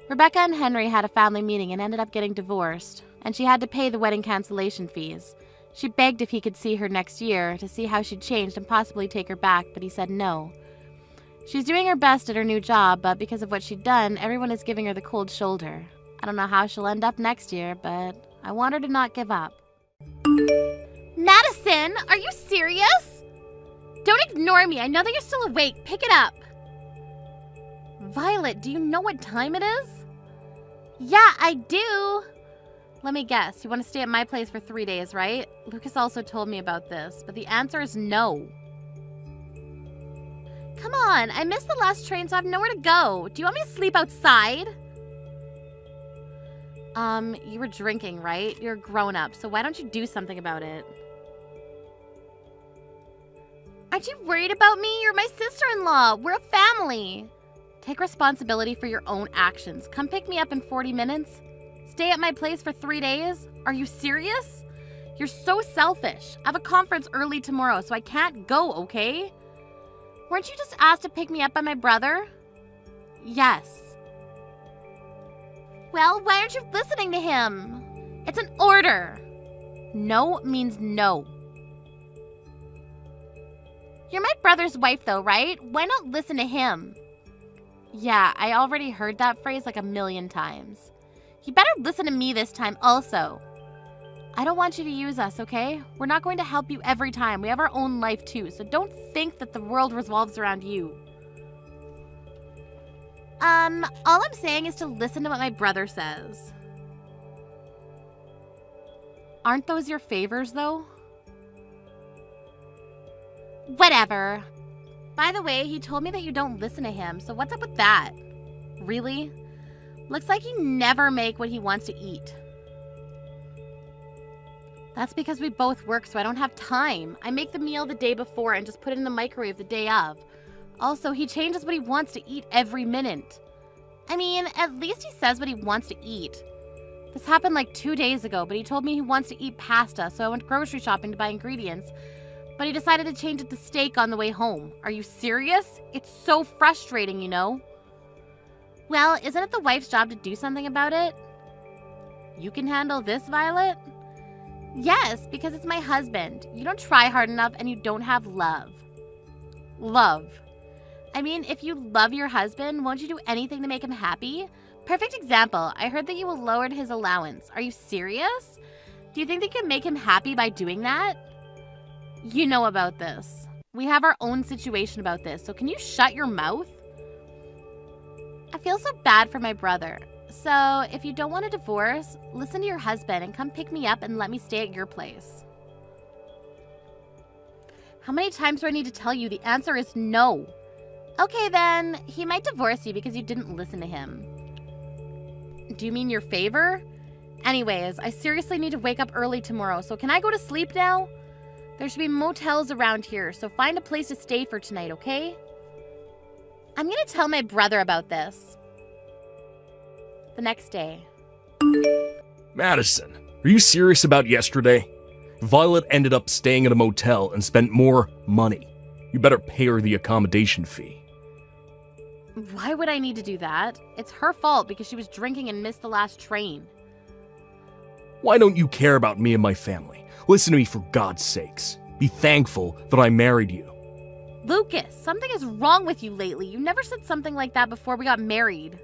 Rebecca and Henry had a family meeting and ended up getting divorced, and she had to pay the wedding cancellation fees. She begged if he could see her next year to see how she'd changed and possibly take her back, but he said no. She's doing her best at her new job, but because of what she'd done, everyone is giving her the cold shoulder. I don't know how she'll end up next year, but I want her to not give up. Madison, are you serious? Don't ignore me. I know that you're still awake. Pick it up. Violet, do you know what time it is? Yeah, I do. Let me guess. You want to stay at my place for 3 days, right? Lucas also told me about this, but the answer is no. Come on, I missed the last train, so I have nowhere to go. Do you want me to sleep outside? You were drinking, right? You're a grown-up, so why don't you do something about it? Aren't you worried about me? You're my sister-in-law. We're a family. Take responsibility for your own actions. Come pick me up in 40 minutes. Stay at my place for 3 days? Are you serious? You're so selfish. I have a conference early tomorrow, so I can't go, okay? Weren't you just asked to pick me up by my brother? Yes. Well, why aren't you listening to him? It's an order. No means no. You're my brother's wife, though, right? Why not listen to him? Yeah, I already heard that phrase like 1,000,000 times. You better listen to me this time also. I don't want you to use us, okay? We're not going to help you every time. We have our own life too, so don't think that the world revolves around you. All I'm saying is to listen to what my brother says. Aren't those your favors, though? Whatever. By the way, he told me that you don't listen to him, so what's up with that? Really? Looks like you never make what he wants to eat. That's because we both work, so I don't have time. I make the meal the day before and just put it in the microwave the day of. Also, he changes what he wants to eat every minute. I mean, at least he says what he wants to eat. This happened like 2 days ago, but he told me he wants to eat pasta, so I went grocery shopping to buy ingredients. but he decided to change it to steak on the way home. Are you serious? It's so frustrating, you know? Well, isn't it the wife's job to do something about it? You can handle this, Violet? Yes, because it's my husband. You don't try hard enough and you don't have love. Love. I mean, if you love your husband, won't you do anything to make him happy? Perfect example. I heard that you lowered his allowance. Are you serious? Do you think they can make him happy by doing that? You know about this. We have our own situation about this, so can you shut your mouth? I feel so bad for my brother. So, if you don't want a divorce, listen to your husband and come pick me up and let me stay at your place. How many times do I need to tell you? The answer is no. Okay then, he might divorce you because you didn't listen to him. Do you mean your favor? Anyways, I seriously need to wake up early tomorrow, so can I go to sleep now? There should be motels around here, so find a place to stay for tonight, okay? I'm gonna tell my brother about this. The next day. Madison, are you serious about yesterday? Violet ended up staying at a motel and spent more money. You better pay her the accommodation fee. Why would I need to do that? It's her fault because she was drinking and missed the last train. Why don't you care about me and my family? Listen to me for God's sakes. Be thankful that I married you. Lucas, something is wrong with you lately. You never said something like that before we got married.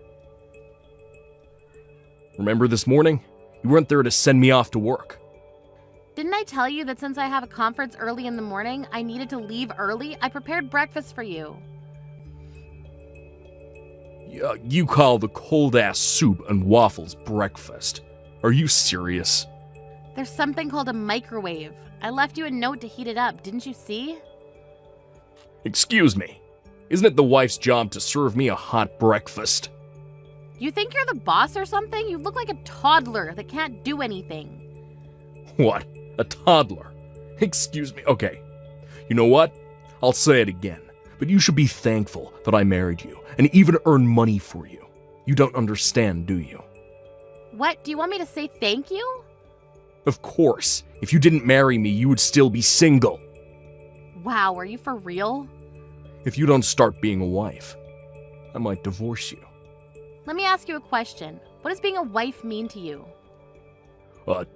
Remember this morning? You weren't there to send me off to work. Didn't I tell you that since I have a conference early in the morning, I needed to leave early? I prepared breakfast for you. You call the cold-ass soup and waffles breakfast. Are you serious? There's something called a microwave. I left you a note to heat it up, didn't you see? Excuse me. Isn't it the wife's job to serve me a hot breakfast? You think you're the boss or something? You look like a toddler that can't do anything. What? A toddler? Excuse me. Okay. You know what? I'll say it again. But you should be thankful that I married you and even earn money for you. You don't understand, do you? What? Do you want me to say thank you? Of course. If you didn't marry me, you would still be single. Wow, are you for real? If you don't start being a wife, I might divorce you. Let me ask you a question. What does being a wife mean to you?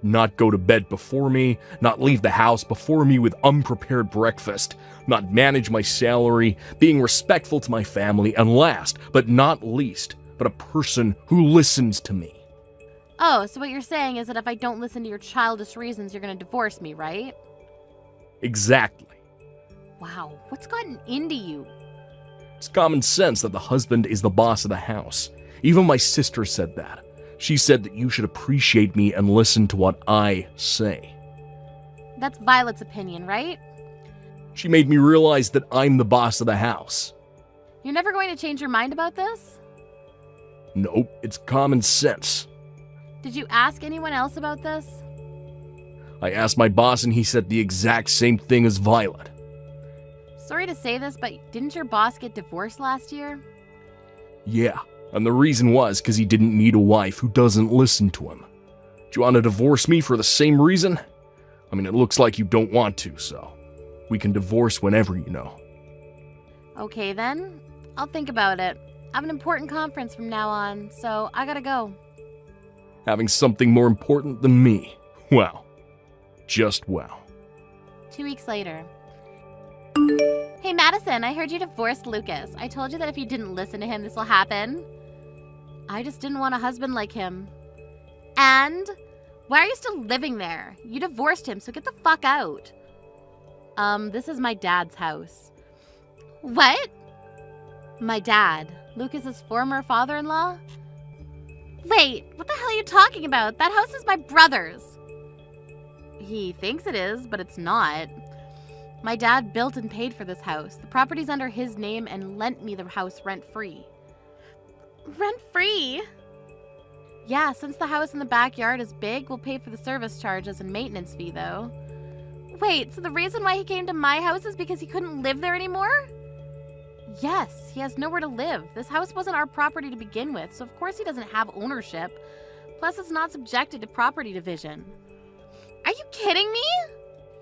Not go to bed before me, not leave the house before me with unprepared breakfast, not manage my salary, being respectful to my family, and last, but not least, but a person who listens to me. Oh, so what you're saying is that if I don't listen to your childish reasons, you're gonna divorce me, right? Exactly. Wow, what's gotten into you? It's common sense that the husband is the boss of the house. Even my sister said that. She said that you should appreciate me and listen to what I say. That's Violet's opinion, right? She made me realize that I'm the boss of the house. You're never going to change your mind about this? Nope, it's common sense. Did you ask anyone else about this? I asked my boss and he said the exact same thing as Violet. Sorry to say this, but didn't your boss get divorced last year? Yeah, and the reason was because he didn't need a wife who doesn't listen to him. Do you want to divorce me for the same reason? I mean, it looks like you don't want to, so we can divorce whenever, you know. Okay then, I'll think about it. I have an important conference from now on, so I gotta go. Having something more important than me. Wow. Just wow. 2 weeks later. Hey Madison, I heard you divorced Lucas. I told you that if you didn't listen to him, this will happen. I just didn't want a husband like him. And? Why are you still living there? You divorced him, so get the fuck out. This is my dad's house. What? My dad, Lucas's former father-in-law? Wait, what the hell are you talking about? That house is my brother's. He thinks it is, but it's not. My dad built and paid for this house. The property's under his name and lent me the house rent-free. Rent-free? Yeah, since the house in the backyard is big, we'll pay for the service charges and maintenance fee, though. Wait, so the reason why he came to my house is because he couldn't live there anymore? Yes, he has nowhere to live. This house wasn't our property to begin with, so of course he doesn't have ownership. Plus, it's not subjected to property division. Are you kidding me?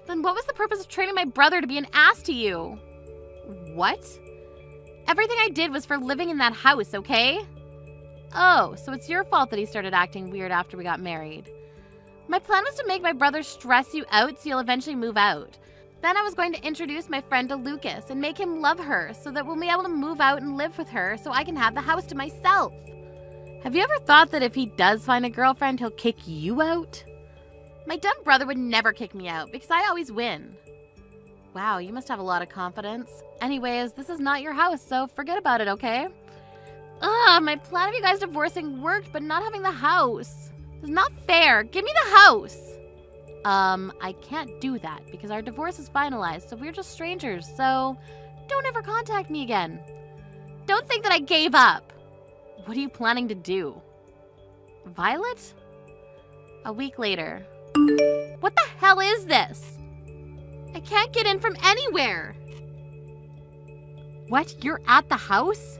Then what was the purpose of training my brother to be an ass to you? What? Everything I did was for living in that house, okay? Oh, so it's your fault that he started acting weird after we got married. My plan was to make my brother stress you out so you'll eventually move out. Then I was going to introduce my friend to Lucas and make him love her so that we'll be able to move out and live with her so I can have the house to myself. Have you ever thought that if he does find a girlfriend, he'll kick you out? My dumb brother would never kick me out because I always win. Wow, you must have a lot of confidence. Anyways, this is not your house, so forget about it, okay? Ugh, my plan of you guys divorcing worked, but not having the house. It's not fair. Give me the house. I can't do that because our divorce is finalized, so we're just strangers, so don't ever contact me again. Don't think that I gave up. What are you planning to do? Violet? A week later. What the hell is this? I can't get in from anywhere. What? You're at the house?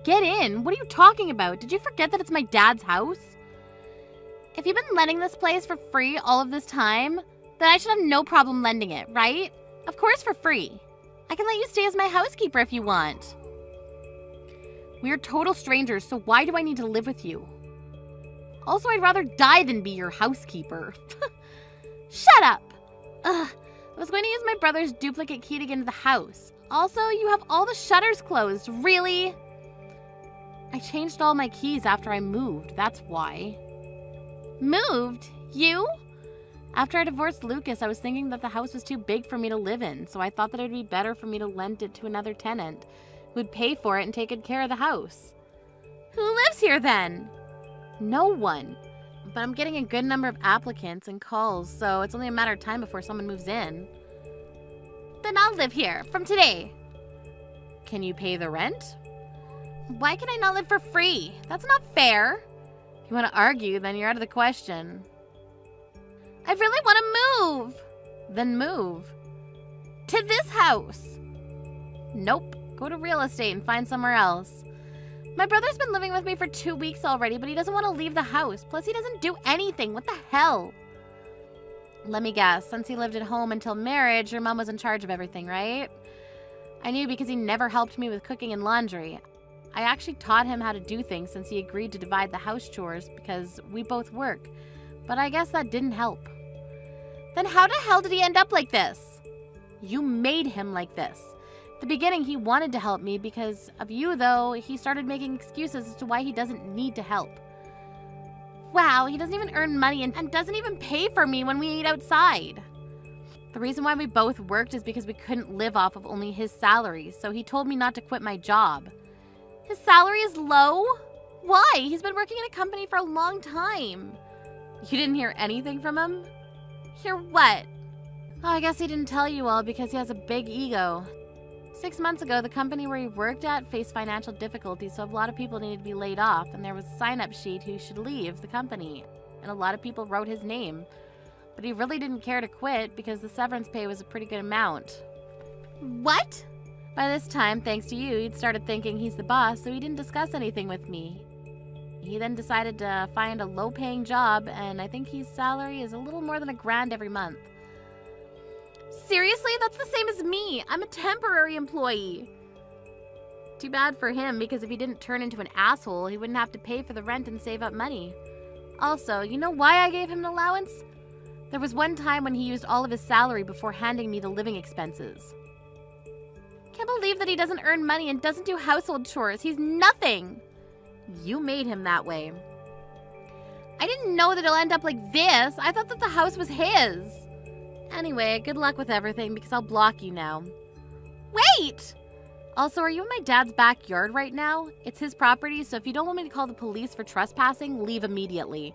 Get in. What are you talking about? Did you forget that it's my dad's house? If you've been lending this place for free all of this time, then I should have no problem lending it, right? Of course for free. I can let you stay as my housekeeper if you want. We're total strangers, so why do I need to live with you? Also, I'd rather die than be your housekeeper. Shut up! Ugh, I was going to use my brother's duplicate key to get into the house. Also, you have all the shutters closed. Really? I changed all my keys after I moved, that's why. Moved? You? After I divorced Lucas, I was thinking that the house was too big for me to live in, so I thought that it would be better for me to lend it to another tenant who would pay for it and take good care of the house. Who lives here then? No one. But I'm getting a good number of applicants and calls, so it's only a matter of time before someone moves in. Then I'll live here, from today. Can you pay the rent? Why can I not live for free? That's not fair. If you want to argue, then you're out of the question. I really want to move. Then move. To this house. Nope. Go to real estate and find somewhere else. My brother's been living with me for 2 weeks already, but he doesn't want to leave the house. Plus, he doesn't do anything. What the hell? Let me guess. Since he lived at home until marriage, your mom was in charge of everything, right? I knew because he never helped me with cooking and laundry. I actually taught him how to do things since he agreed to divide the house chores because we both work. But I guess that didn't help. Then how the hell did he end up like this? You made him like this. At the beginning, he wanted to help me because of you, though. He started making excuses as to why he doesn't need to help. Wow, he doesn't even earn money and doesn't even pay for me when we eat outside. The reason why we both worked is because we couldn't live off of only his salary, so he told me not to quit my job. His salary is low? Why? He's been working in a company for a long time. You didn't hear anything from him? Hear what? Oh, I guess he didn't tell you all because he has a big ego. 6 months ago, the company where he worked at faced financial difficulties, so a lot of people needed to be laid off, and there was a sign-up sheet who should leave the company, and a lot of people wrote his name. But he really didn't care to quit because the severance pay was a pretty good amount. What? By this time, thanks to you, he'd started thinking he's the boss, so he didn't discuss anything with me. He then decided to find a low-paying job, and I think his salary is a little more than $1,000 every month. Seriously? That's the same as me. I'm a temporary employee. Too bad for him, because if he didn't turn into an asshole, he wouldn't have to pay for the rent and save up money. Also, you know why I gave him an allowance? There was one time when he used all of his salary before handing me the living expenses. Can't believe that he doesn't earn money and doesn't do household chores. He's nothing. You made him that way. I didn't know that it'll end up like this. I thought that the house was his. Anyway, good luck with everything because I'll block you now. Wait! Also, are you in my dad's backyard right now? It's his property, so if you don't want me to call the police for trespassing, leave immediately.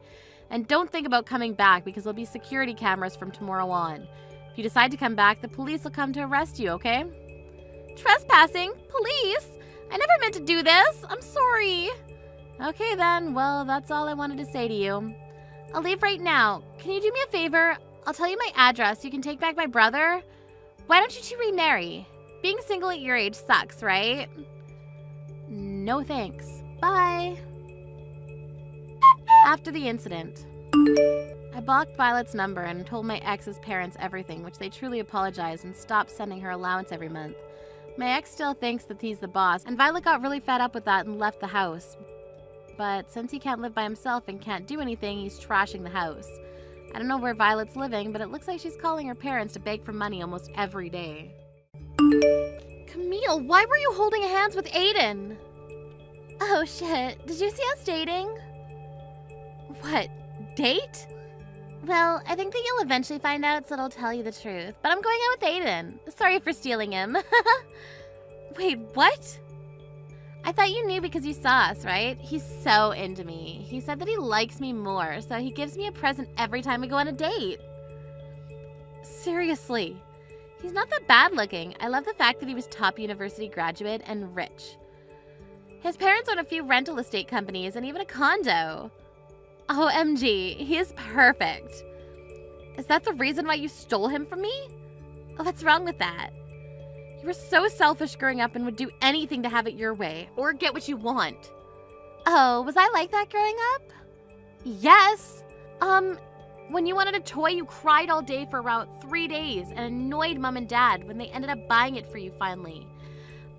And don't think about coming back because there'll be security cameras from tomorrow on. If you decide to come back, the police will come to arrest you, okay? Trespassing? Police? I never meant to do this. I'm sorry. Okay then, well, that's all I wanted to say to you. I'll leave right now. Can you do me a favor? I'll tell you my address. You can take back my brother. Why don't you two remarry? Being single at your age sucks, right? No thanks. Bye. After the incident. I blocked Violet's number and told my ex's parents everything, which they truly apologized and stopped sending her allowance every month. My ex still thinks that he's the boss, and Violet got really fed up with that and left the house. But since he can't live by himself and can't do anything, he's trashing the house. I don't know where Violet's living, but it looks like she's calling her parents to beg for money almost every day. Camille, why were you holding hands with Aiden? Oh shit, did you see us dating? What? Date? Well, I think that you'll eventually find out, so it'll tell you the truth. But I'm going out with Aiden. Sorry for stealing him. Wait, what? I thought you knew because you saw us, right? He's so into me. He said that he likes me more, so he gives me a present every time we go on a date. Seriously? He's not that bad looking. I love the fact that he was top university graduate and rich. His parents own a few rental estate companies and even a condo. OMG, he is perfect. Is that the reason why you stole him from me? What's wrong with that? You were so selfish growing up and would do anything to have it your way, or get what you want. Oh, was I like that growing up? Yes. When you wanted a toy, you cried all day for about 3 days and annoyed Mom and Dad when they ended up buying it for you finally.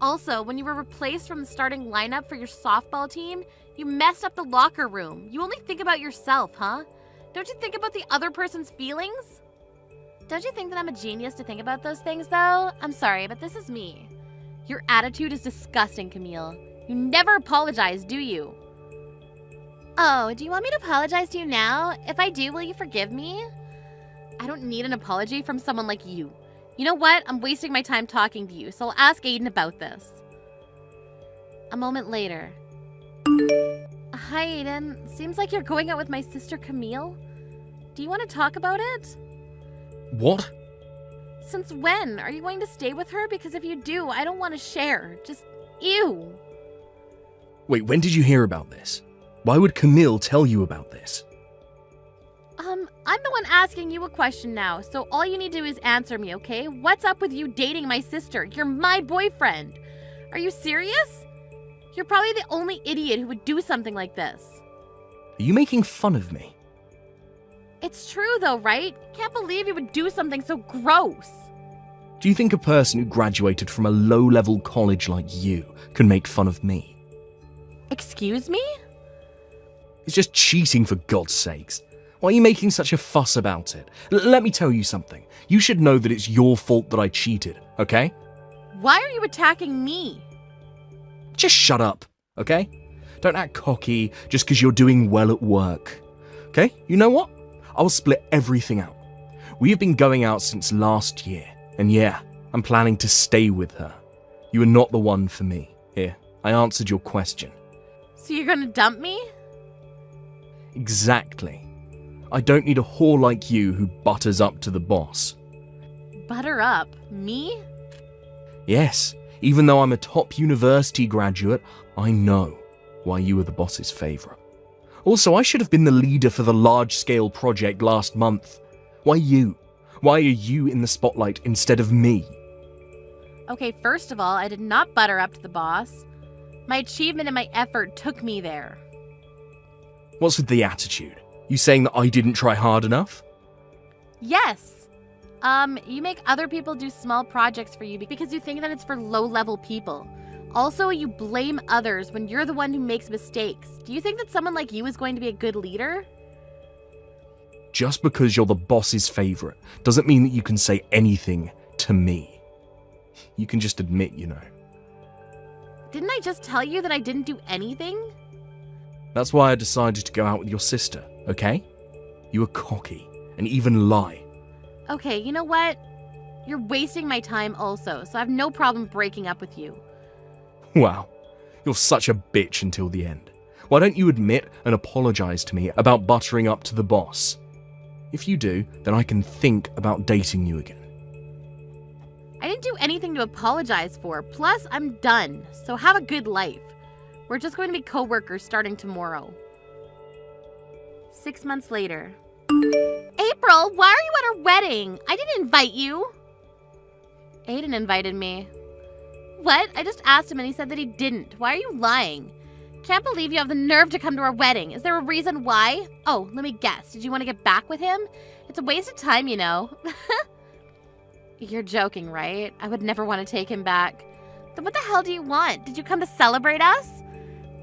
Also, when you were replaced from the starting lineup for your softball team, you messed up the locker room. You only think about yourself, huh? Don't you think about the other person's feelings? Don't you think that I'm a genius to think about those things, though? I'm sorry, but this is me. Your attitude is disgusting, Camille. You never apologize, do you? Oh, do you want me to apologize to you now? If I do, will you forgive me? I don't need an apology from someone like you. You know what? I'm wasting my time talking to you, so I'll ask Aiden about this. A moment later. Hi, Aiden. Seems like you're going out with my sister Camille. Do you want to talk about it? What? Since when? Are you going to stay with her? Because if you do, I don't want to share. Just, ew. Wait, when did you hear about this? Why would Camille tell you about this? I'm the one asking you a question now, so all you need to do is answer me, okay? What's up with you dating my sister? You're my boyfriend. Are you serious? You're probably the only idiot who would do something like this. Are you making fun of me? It's true though, right? Can't believe you would do something so gross. Do you think a person who graduated from a low-level college like you can make fun of me? Excuse me? It's just cheating, for God's sakes. Why are you making such a fuss about it? Let me tell you something. You should know that it's your fault that I cheated, okay? Why are you attacking me? Just shut up, okay? Don't act cocky just because you're doing well at work. Okay, you know what? I'll split everything out. We have been going out since last year, and yeah, I'm planning to stay with her. You are not the one for me. Here, I answered your question. So you're gonna dump me? Exactly. I don't need a whore like you who butters up to the boss. Butter up? Me? Yes, even though I'm a top university graduate, I know why you were the boss's favourite. Also, I should have been the leader for the large-scale project last month. Why you? Why are you in the spotlight instead of me? Okay, first of all, I did not butter up to the boss. My achievement and my effort took me there. What's with the attitude? You saying that I didn't try hard enough? Yes. You make other people do small projects for you because you think that it's for low-level people. Also, you blame others when you're the one who makes mistakes. Do you think that someone like you is going to be a good leader? Just because you're the boss's favourite doesn't mean that you can say anything to me. You can just admit, you know. Didn't I just tell you that I didn't do anything? That's why I decided to go out with your sister, okay? You were cocky and even lie. Okay, you know what? You're wasting my time also, so I have no problem breaking up with you. Wow, you're such a bitch until the end. Why don't you admit and apologise to me about buttering up to the boss? If you do, then I can think about dating you again. I didn't do anything to apologize for. Plus, I'm done, so have a good life. We're just going to be co-workers starting tomorrow. 6 months later. April, why are you at our wedding? I didn't invite you. Aiden invited me. What? I just asked him and he said that he didn't. Why are you lying? Can't believe you have the nerve to come to our wedding. Is there a reason why? Oh, let me guess. Did you want to get back with him? It's a waste of time, you know. You're joking, right? I would never want to take him back. Then what the hell do you want? Did you come to celebrate us?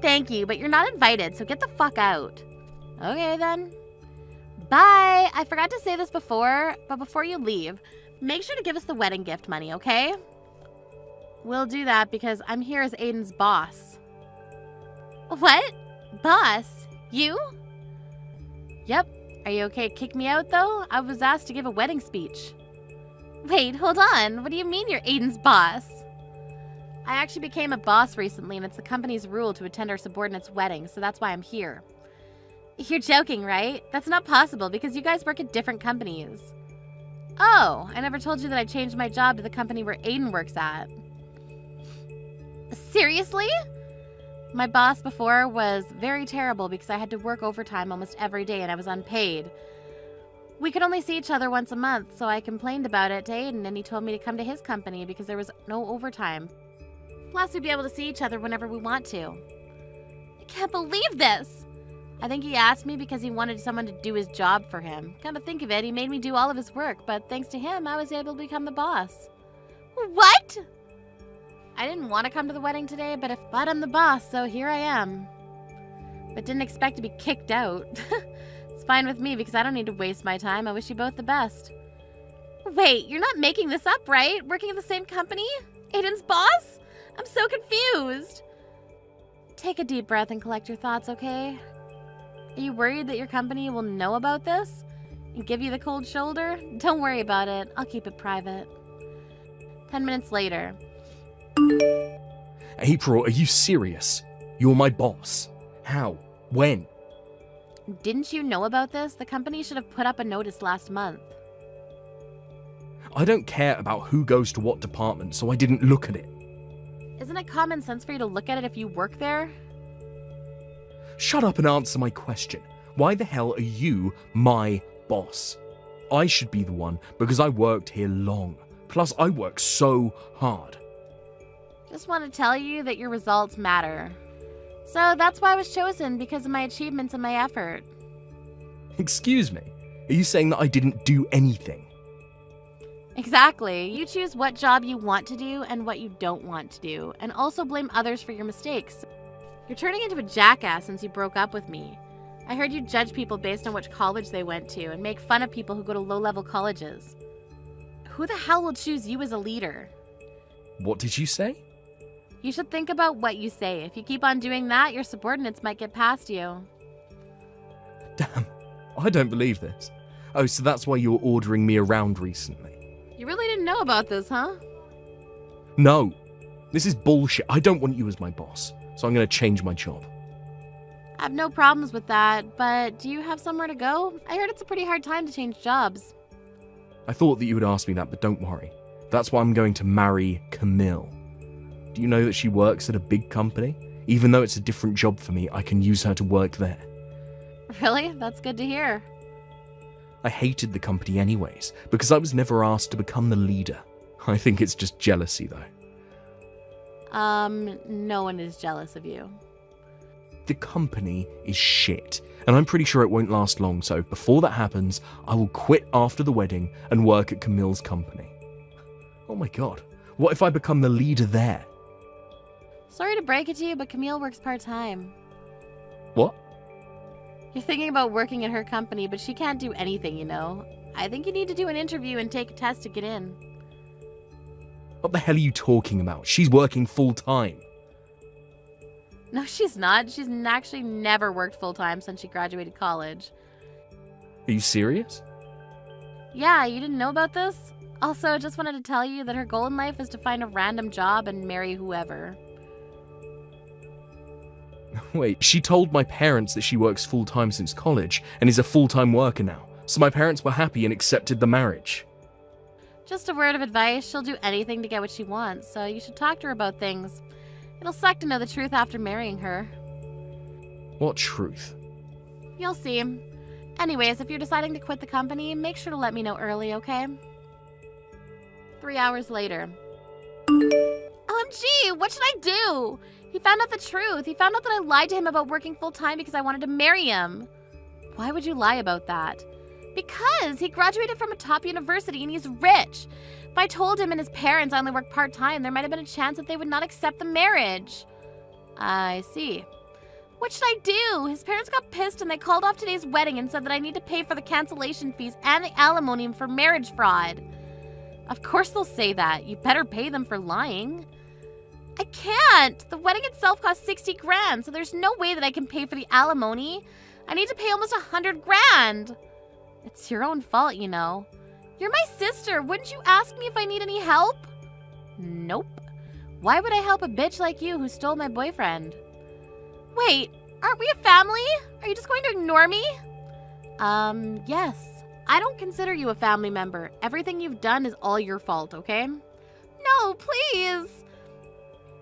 Thank you, but you're not invited, so get the fuck out. Okay, then. Bye. I forgot to say this before, but before you leave, make sure to give us the wedding gift money, okay? We'll do that because I'm here as Aiden's boss. What? Boss? You? Yep. Are you okay to kick me out, though? I was asked to give a wedding speech. Wait, hold on. What do you mean you're Aiden's boss? I actually became a boss recently, and it's the company's rule to attend our subordinates' weddings, so that's why I'm here. You're joking, right? That's not possible because you guys work at different companies. Oh, I never told you that I changed my job to the company where Aiden works at. Seriously? My boss before was very terrible because I had to work overtime almost every day and I was unpaid. We could only see each other once a month, so I complained about it to Aiden and he told me to come to his company because there was no overtime. Plus, we'd be able to see each other whenever we want to. I can't believe this! I think he asked me because he wanted someone to do his job for him. Come to think of it, he made me do all of his work, but thanks to him, I was able to become the boss. What? I didn't want to come to the wedding today, but I'm the boss, so here I am. But didn't expect to be kicked out. It's fine with me because I don't need to waste my time. I wish you both the best. Wait, you're not making this up, right? Working at the same company? Aiden's boss? I'm so confused. Take a deep breath and collect your thoughts, okay? Are you worried that your company will know about this and give you the cold shoulder? Don't worry about it. I'll keep it private. 10 minutes later. April, are you serious? You're my boss. How? When? Didn't you know about this? The company should have put up a notice last month. I don't care about who goes to what department, so I didn't look at it. Isn't it common sense for you to look at it if you work there? Shut up and answer my question. Why the hell are you my boss? I should be the one because I worked here long. Plus, I work so hard. Just want to tell you that your results matter. So that's why I was chosen, because of my achievements and my effort. Excuse me? Are you saying that I didn't do anything? Exactly. You choose what job you want to do and what you don't want to do, and also blame others for your mistakes. You're turning into a jackass since you broke up with me. I heard you judge people based on which college they went to and make fun of people who go to low-level colleges. Who the hell will choose you as a leader? What did you say? You should think about what you say. If you keep on doing that, your subordinates might get past you. Damn, I don't believe this. Oh, so that's why you were ordering me around recently. You really didn't know about this, huh? No, this is bullshit. I don't want you as my boss, so I'm going to change my job. I have no problems with that, but do you have somewhere to go? I heard it's a pretty hard time to change jobs. I thought that you would ask me that, but don't worry. That's why I'm going to marry Camille. Do you know that she works at a big company? Even though it's a different job for me, I can use her to work there. Really? That's good to hear. I hated the company anyways, because I was never asked to become the leader. I think it's just jealousy, though. No one is jealous of you. The company is shit, and I'm pretty sure it won't last long, so before that happens, I will quit after the wedding and work at Camille's company. Oh my god, what if I become the leader there? Sorry to break it to you, but Camille works part-time. What? You're thinking about working at her company, but she can't do anything, you know. I think you need to do an interview and take a test to get in. What the hell are you talking about? She's working full-time. No, she's not. She's actually never worked full-time since she graduated college. Are you serious? Yeah, you didn't know about this? Also, just wanted to tell you that her goal in life is to find a random job and marry whoever. Wait, she told my parents that she works full-time since college and is a full-time worker now, so my parents were happy and accepted the marriage. Just a word of advice, she'll do anything to get what she wants, so you should talk to her about things. It'll suck to know the truth after marrying her. What truth? You'll see. Anyways, if you're deciding to quit the company, make sure to let me know early, okay? 3 hours later. OMG, what should I do? He found out the truth. He found out that I lied to him about working full-time because I wanted to marry him. Why would you lie about that? Because he graduated from a top university and he's rich. If I told him and his parents I only work part-time, there might have been a chance that they would not accept the marriage. I see. What should I do? His parents got pissed and they called off today's wedding and said that I need to pay for the cancellation fees and the alimony for marriage fraud. Of course they'll say that. You better pay them for lying. I can't. The wedding itself cost 60 grand, so there's no way that I can pay for the alimony. I need to pay almost 100 grand. It's your own fault, you know. You're my sister. Wouldn't you ask me if I need any help? Nope. Why would I help a bitch like you who stole my boyfriend? Wait, aren't we a family? Are you just going to ignore me? Yes. I don't consider you a family member. Everything you've done is all your fault, okay? No, please.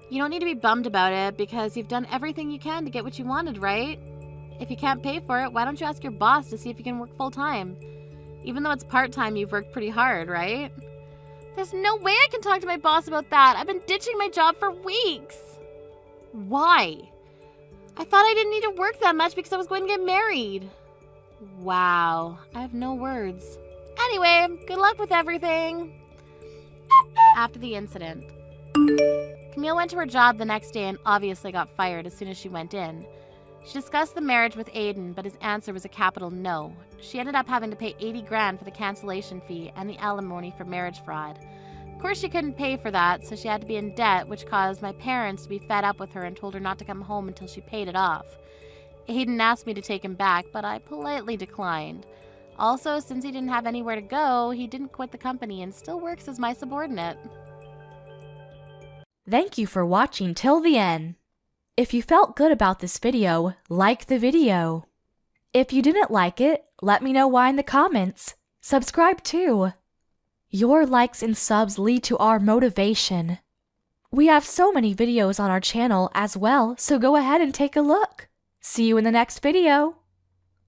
You don't need to be bummed about it because you've done everything you can to get what you wanted, right? If you can't pay for it, why don't you ask your boss to see if you can work full-time? Even though it's part-time, you've worked pretty hard, right? There's no way I can talk to my boss about that. I've been ditching my job for weeks. Why? I thought I didn't need to work that much because I was going to get married. Wow, I have no words. Anyway, good luck with everything. After the incident, Camille went to her job the next day and obviously got fired as soon as she went in. She discussed the marriage with Aiden, but his answer was a capital no. She ended up having to pay 80 grand for the cancellation fee and the alimony for marriage fraud. Of course she couldn't pay for that, so she had to be in debt, which caused my parents to be fed up with her and told her not to come home until she paid it off. Aiden asked me to take him back, but I politely declined. Also, since he didn't have anywhere to go, he didn't quit the company and still works as my subordinate. Thank you for watching till the end. If you felt good about this video, like the video. If you didn't like it, let me know why in the comments. Subscribe too. Your likes and subs lead to our motivation. We have so many videos on our channel as well, so go ahead and take a look. See you in the next video.